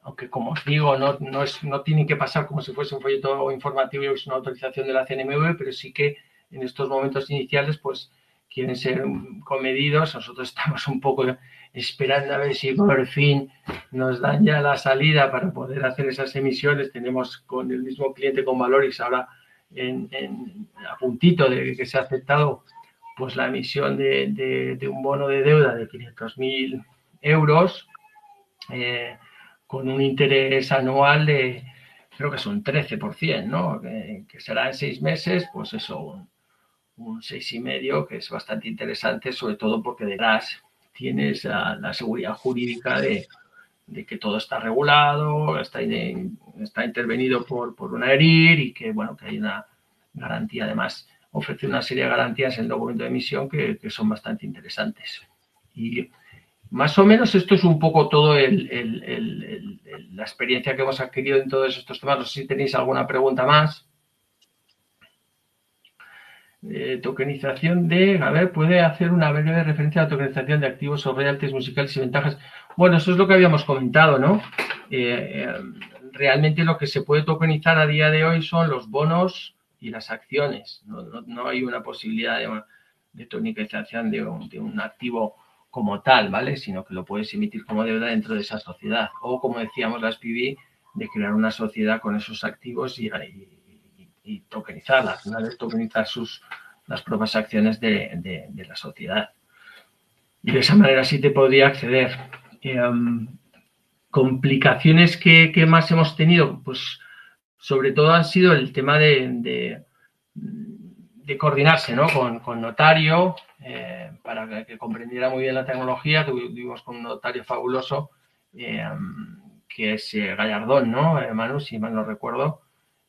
aunque como os digo, no tienen que pasar como si fuese un folleto informativo y es una autorización de la CNMV, pero sí que en estos momentos iniciales pues quieren ser comedidos. Nosotros estamos un poco esperando a ver si por fin nos dan ya la salida para poder hacer esas emisiones. Tenemos con el mismo cliente, con Valorix, ahora a puntito de que se ha aceptado pues la emisión de un bono de deuda de 500.000 euros con un interés anual de, creo que son 13%, ¿no? Que será en 6 meses, pues eso, un 6,5%, que es bastante interesante, sobre todo porque detrás tienes la seguridad jurídica de que todo está regulado, está intervenido por una ERIR y que, bueno, que hay una garantía. Además, ofrece una serie de garantías en el documento de emisión que son bastante interesantes. Y más o menos esto es un poco todo la experiencia que hemos adquirido en todos estos temas. No sé si tenéis alguna pregunta más. tokenización de, a ver, puede hacer una breve referencia a la tokenización de activos o royalties musicales y ventajas. Bueno, eso es lo que habíamos comentado, ¿no? Realmente lo que se puede tokenizar a día de hoy son los bonos y las acciones. No hay una posibilidad de tokenización de un activo como tal, ¿vale? Sino que lo puedes emitir como deuda dentro de esa sociedad. O, como decíamos, la SPV, de crear una sociedad con esos activos y tokenizarlas, una vez tokenizar las propias acciones de la sociedad. Y de esa manera sí te podría acceder. Complicaciones que más hemos tenido, pues sobre todo han sido el tema de coordinarse, ¿no? Con notario, para que comprendiera muy bien la tecnología. Tuvimos con un notario fabuloso, que es Gallardón, ¿no? Manu, si mal no recuerdo,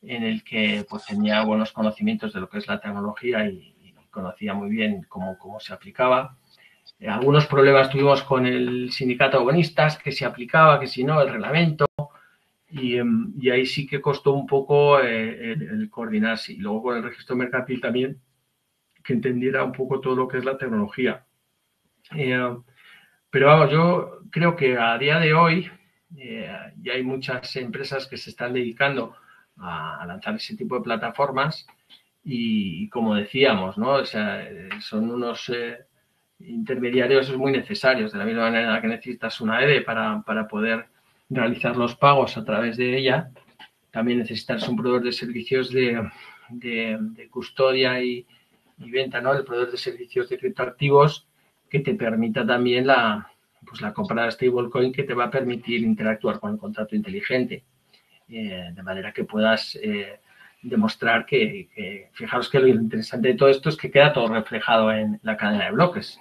en el que pues tenía buenos conocimientos de lo que es la tecnología y conocía muy bien cómo se aplicaba. Algunos problemas tuvimos con el sindicato de abonistas, que se aplicaba, que si no, el reglamento, y ahí sí que costó un poco el coordinarse. Y luego con el registro mercantil también, que entendiera un poco todo lo que es la tecnología. Pero vamos, yo creo que a día de hoy ya hay muchas empresas que se están dedicando a lanzar ese tipo de plataformas y como decíamos, ¿no? O sea, son unos intermediarios muy necesarios, de la misma manera que necesitas una EDE para poder realizar los pagos a través de ella, también necesitas un proveedor de servicios de custodia y venta, ¿no? El proveedor de servicios de criptoactivos que te permita también la compra de stablecoin, que te va a permitir interactuar con el contrato inteligente, de manera que puedas demostrar que, fijaros que lo interesante de todo esto es que queda todo reflejado en la cadena de bloques.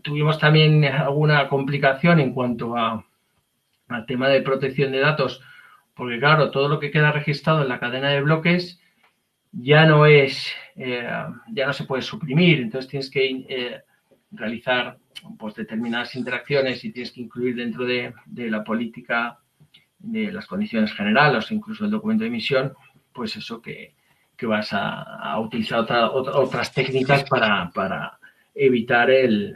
Tuvimos también alguna complicación en cuanto al tema de protección de datos, porque claro, todo lo que queda registrado en la cadena de bloques ya no se puede suprimir, entonces tienes que realizar pues determinadas interacciones y tienes que incluir dentro de la política de las condiciones generales o incluso el documento de emisión, pues eso que vas a utilizar otras técnicas para evitar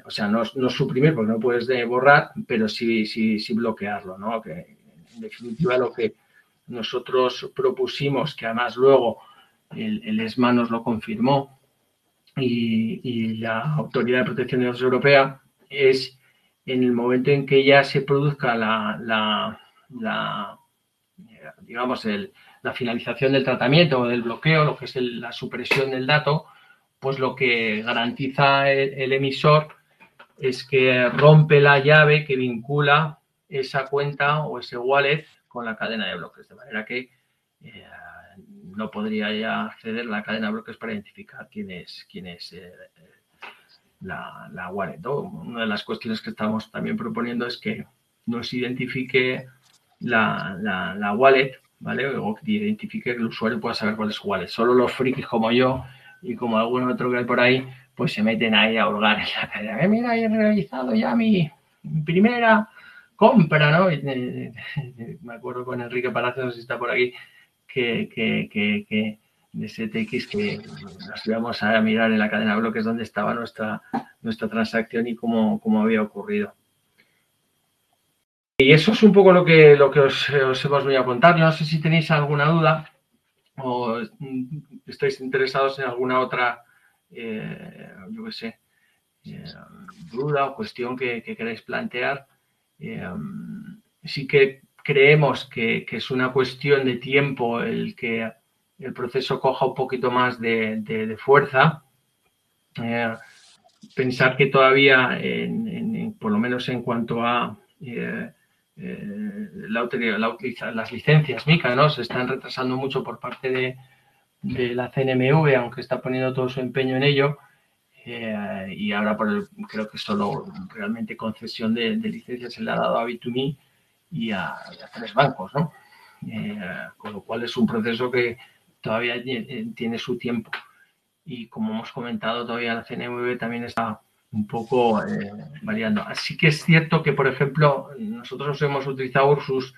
o sea, no suprimir porque no puedes borrar, pero sí bloquearlo, ¿no? Que en definitiva lo que nosotros propusimos, que además luego el ESMA nos lo confirmó y la Autoridad de Protección de Datos Europea, es en el momento en que ya se produzca digamos, la finalización del tratamiento o del bloqueo, lo que es la supresión del dato, pues lo que garantiza el emisor es que rompe la llave que vincula esa cuenta o ese wallet con la cadena de bloques, de manera que no podría ya acceder a la cadena de bloques para identificar quién es la wallet, ¿no? Una de las cuestiones que estamos también proponiendo es que no se identifique la wallet, ¿vale? O que identifique que el usuario pueda saber cuál es su wallet. Solo los frikis como yo y como algún otro que hay por ahí, pues se meten ahí a hurgar en la cadena. Mira, he realizado ya mi primera compra, ¿no? Me acuerdo con Enrique Palacios, si está por aquí, que de STX, que nos íbamos a mirar en la cadena de bloques dónde estaba nuestra transacción y cómo había ocurrido. Y eso es un poco lo que os hemos venido a contar. Yo no sé si tenéis alguna duda o estáis interesados en alguna otra, yo qué sé, duda o cuestión que queráis plantear. Sí que creemos que es una cuestión de tiempo el que el proceso coja un poquito más de fuerza. Pensar que todavía, por lo menos en cuanto a las licencias MiCA, ¿no? Se están retrasando mucho por parte de la CNMV, aunque está poniendo todo su empeño en ello. Y ahora creo que solo realmente concesión de licencias se le ha dado a Bit2Me y a 3 bancos, ¿no? Con lo cual es un proceso que todavía tiene su tiempo. Y como hemos comentado, todavía la CNMV también está un poco variando. Así que es cierto que, por ejemplo, nosotros hemos utilizado Ursus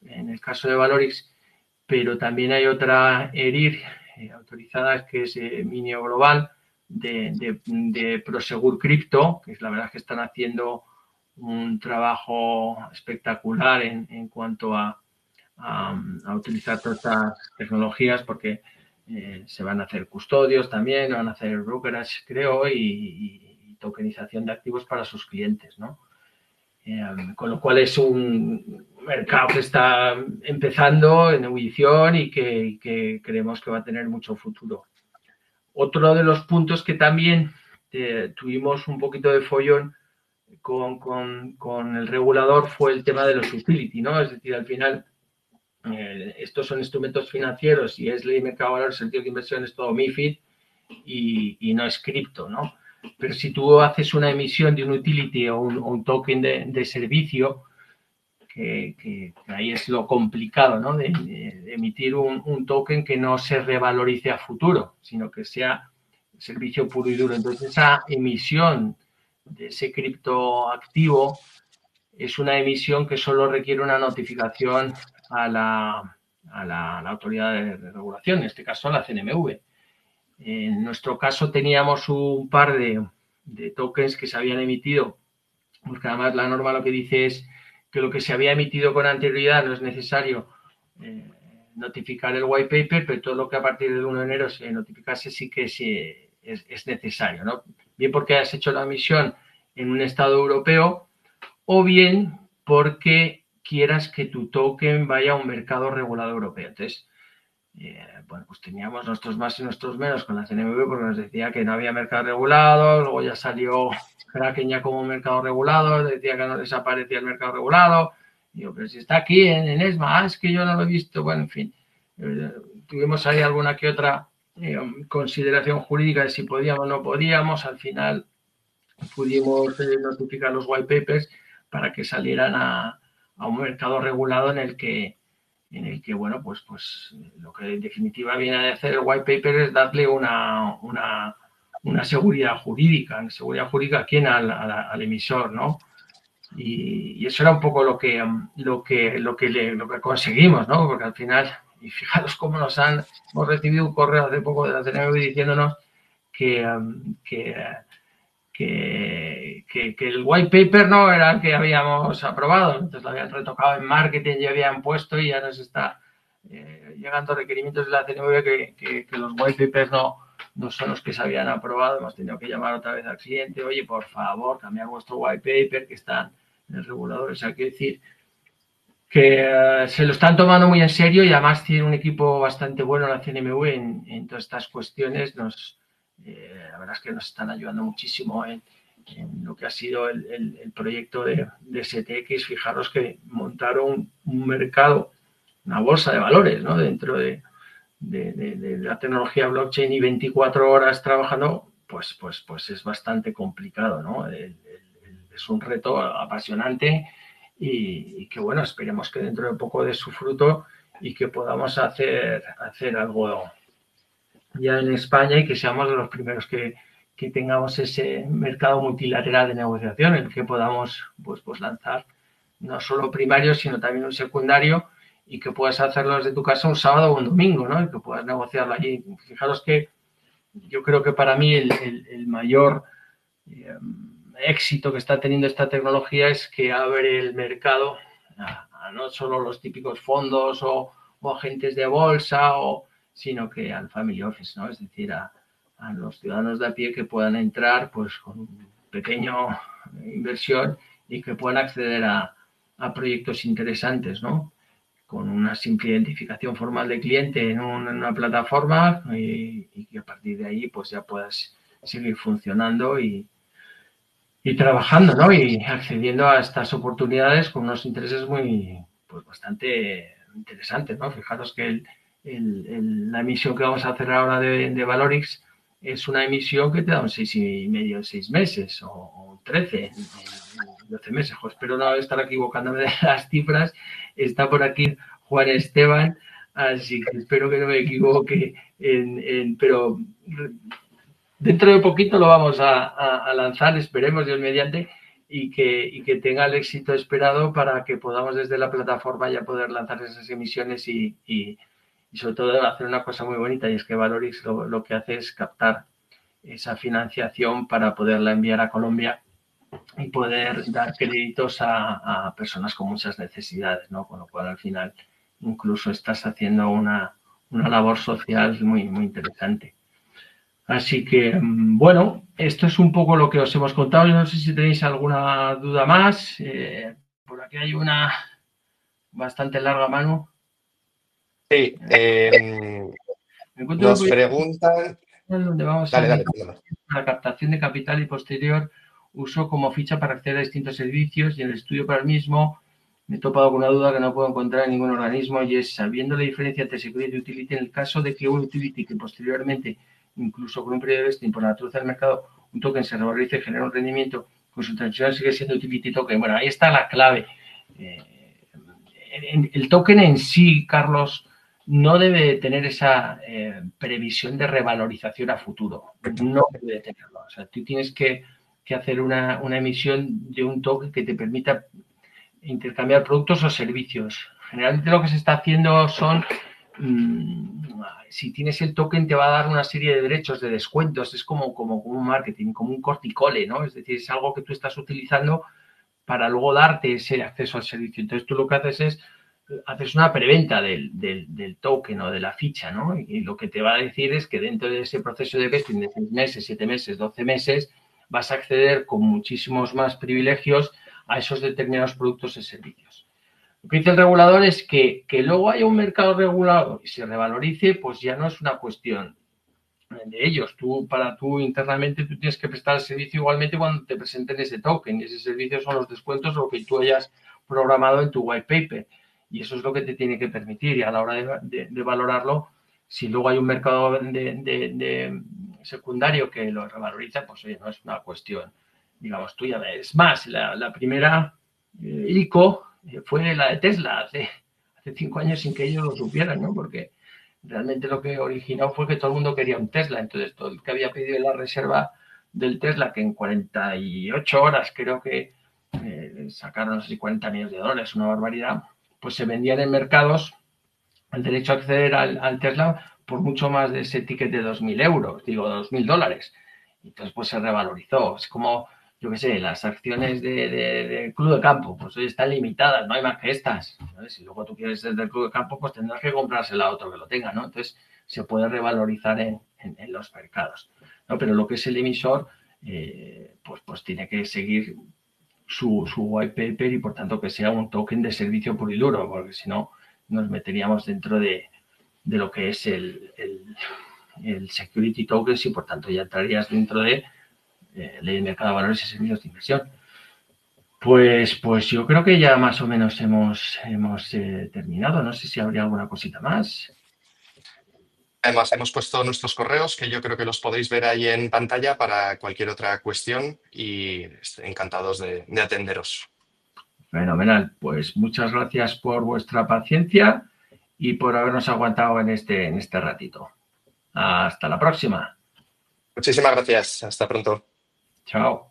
en el caso de Valorix, pero también hay otra ERIR autorizadas, que es Minio Global, de Prosegur Crypto, que es la verdad que están haciendo un trabajo espectacular en cuanto a utilizar todas estas tecnologías, porque se van a hacer custodios también, van a hacer brokerage, creo, y tokenización de activos para sus clientes, ¿no? Con lo cual es un mercado que está empezando en ebullición y que creemos que va a tener mucho futuro. Otro de los puntos que también tuvimos un poquito de follón con el regulador fue el tema de los utility, ¿no? Es decir, al final estos son instrumentos financieros y es ley de mercado de valores, sentido de inversión, es todo MiFID y no es cripto, ¿no? Pero si tú haces una emisión de un utility o un token de servicio, que ahí es lo complicado, ¿no? De emitir un token que no se revalorice a futuro, sino que sea servicio puro y duro. Entonces, esa emisión de ese criptoactivo es una emisión que solo requiere una notificación a la autoridad de regulación, en este caso a la CNMV. En nuestro caso teníamos un par de tokens que se habían emitido, porque además la norma lo que dice es que lo que se había emitido con anterioridad no es necesario notificar el white paper, pero todo lo que a partir del 1 de enero se notificase sí que es necesario, ¿no? Bien porque has hecho la emisión en un estado europeo o bien porque quieras que tu token vaya a un mercado regulado europeo. Entonces, bueno, pues teníamos nuestros más y nuestros menos con la CNMV porque nos decía que no había mercado regulado, luego ya salió Kraken ya como mercado regulado, decía que no desaparecía el mercado regulado. Digo, pero si está aquí en ESMA, es que yo no lo he visto. Bueno, en fin, tuvimos ahí alguna que otra consideración jurídica de si podíamos o no podíamos. Al final pudimos notificar los white papers para que salieran a un mercado regulado en el que bueno, pues lo que en definitiva viene a hacer el white paper es darle una seguridad jurídica. ¿Seguridad jurídica a quién? Al emisor, ¿no? Y eso era un poco lo que conseguimos, ¿no? Porque al final, y fijaros cómo hemos recibido un correo hace poco de la CNMV diciéndonos que el white paper no era el que habíamos aprobado, entonces lo habían retocado en marketing y habían puesto y ya nos está llegando requerimientos de la CNMV que los white papers no son los que se habían aprobado. Hemos tenido que llamar otra vez al cliente, oye, por favor, cambiar vuestro white paper que están en el regulador. O sea, quiero decir que se lo están tomando muy en serio y además tiene un equipo bastante bueno la CNMV en todas estas cuestiones. La verdad es que nos están ayudando muchísimo en lo que ha sido el proyecto de STX. Fijaros que montaron un mercado, una bolsa de valores, ¿no? Dentro de la tecnología blockchain y 24 horas trabajando, pues es bastante complicado, ¿no? Es un reto apasionante y que, bueno, esperemos que dentro de poco dé su fruto y que podamos hacer algo ya en España y que seamos de los primeros que tengamos ese mercado multilateral de negociación en el que podamos pues lanzar no solo primario, sino también un secundario y que puedas hacerlo desde tu casa un sábado o un domingo, ¿no? Y que puedas negociarlo allí. Fijaros que yo creo que para mí el mayor éxito que está teniendo esta tecnología es que abre el mercado a no solo los típicos fondos o agentes de bolsa, sino que al family office, ¿no? Es decir, a los ciudadanos de a pie que puedan entrar pues con un pequeño inversión y que puedan acceder a proyectos interesantes, ¿no? Con una simple identificación formal de cliente en una plataforma y que a partir de ahí pues ya puedas seguir funcionando y trabajando, ¿no? Y accediendo a estas oportunidades con unos intereses pues bastante interesantes, ¿no? Fijaros que la emisión que vamos a hacer ahora de Valorix es una emisión que te da un 6,5 en 6 meses o 13 en 12 meses. Pues espero no estar equivocándome de las cifras. Está por aquí Juan Esteban, así que espero que no me equivoque, pero dentro de poquito lo vamos a lanzar, esperemos Dios mediante, y que tenga el éxito esperado para que podamos desde la plataforma ya poder lanzar esas emisiones y y sobre todo hacer una cosa muy bonita, y es que Valorix lo que hace es captar esa financiación para poderla enviar a Colombia y poder dar créditos a personas con muchas necesidades, ¿no? Con lo cual, al final, incluso estás haciendo una labor social muy, muy interesante. Así que, bueno, esto es un poco lo que os hemos contado. Yo no sé si tenéis alguna duda más. Por aquí hay una bastante larga, Manu. Sí, Me encuentro en un nos proyecto preguntan. donde vamos a Dale, dale, analizar perdona. la captación de capital y posterior uso como ficha para acceder a distintos servicios, y en el estudio para el mismo me he topado con una duda que no puedo encontrar en ningún organismo, y es, sabiendo la diferencia entre security y utility, en el caso de que un utility que posteriormente, incluso con un periodo de vesting por la naturaleza del mercado, un token se revalorice y genera un rendimiento, con su transición sigue siendo utility token. Bueno, ahí está la clave. El token en sí, Carlos, no debe tener esa previsión de revalorización a futuro. No debe tenerlo. O sea, tú tienes que hacer una emisión de un token que te permita intercambiar productos o servicios. Generalmente lo que se está haciendo son, si tienes el token te va a dar una serie de derechos, de descuentos, es como un marketing, como un corticole, ¿no? Es decir, es algo que tú estás utilizando para luego darte ese acceso al servicio. Entonces tú lo que haces es, haces una preventa del token o de la ficha, ¿no? Y lo que te va a decir es que dentro de ese proceso de vesting de 6 meses, 7 meses, 12 meses, vas a acceder con muchísimos más privilegios a esos determinados productos y servicios. Lo que dice el regulador es que luego haya un mercado regulado y se revalorice, pues ya no es una cuestión de ellos. Tú internamente, tú tienes que prestar el servicio igualmente cuando te presenten ese token, y ese servicio son los descuentos o lo que tú hayas programado en tu white paper, y eso es lo que te tiene que permitir. Y a la hora de valorarlo, si luego hay un mercado de secundario que lo revaloriza, pues oye, no es una cuestión, digamos, tuya. Es más, la primera ICO fue la de Tesla hace 5 años sin que ellos lo supieran, ¿no? Porque realmente lo que originó fue que todo el mundo quería un Tesla. Entonces, todo el que había pedido la reserva del Tesla, que en 48 horas creo que sacaron, no sé si 40 millones de dólares, una barbaridad, pues se vendían en mercados el derecho a acceder al Tesla por mucho más de ese ticket de 2.000 euros, digo, 2.000 dólares. Entonces, pues se revalorizó. Es como, yo qué sé, las acciones de Club de Campo, pues hoy están limitadas, no hay más que estas. ¿Sabes? Si luego tú quieres ser del Club de Campo, pues tendrás que comprársela a otro que lo tenga, ¿no? Entonces, se puede revalorizar en los mercados, ¿no? Pero lo que es el emisor, pues tiene que seguir su white paper, y por tanto que sea un token de servicio puro y duro, porque si no nos meteríamos dentro de lo que es el security tokens, y por tanto ya entrarías dentro de ley de mercado de valores y servicios de inversión. Pues yo creo que ya más o menos hemos terminado. No sé si habría alguna cosita más. Además, hemos puesto nuestros correos, que yo creo que los podéis ver ahí en pantalla para cualquier otra cuestión, y encantados de atenderos. Fenomenal. Pues muchas gracias por vuestra paciencia y por habernos aguantado en este ratito. Hasta la próxima. Muchísimas gracias. Hasta pronto. Chao.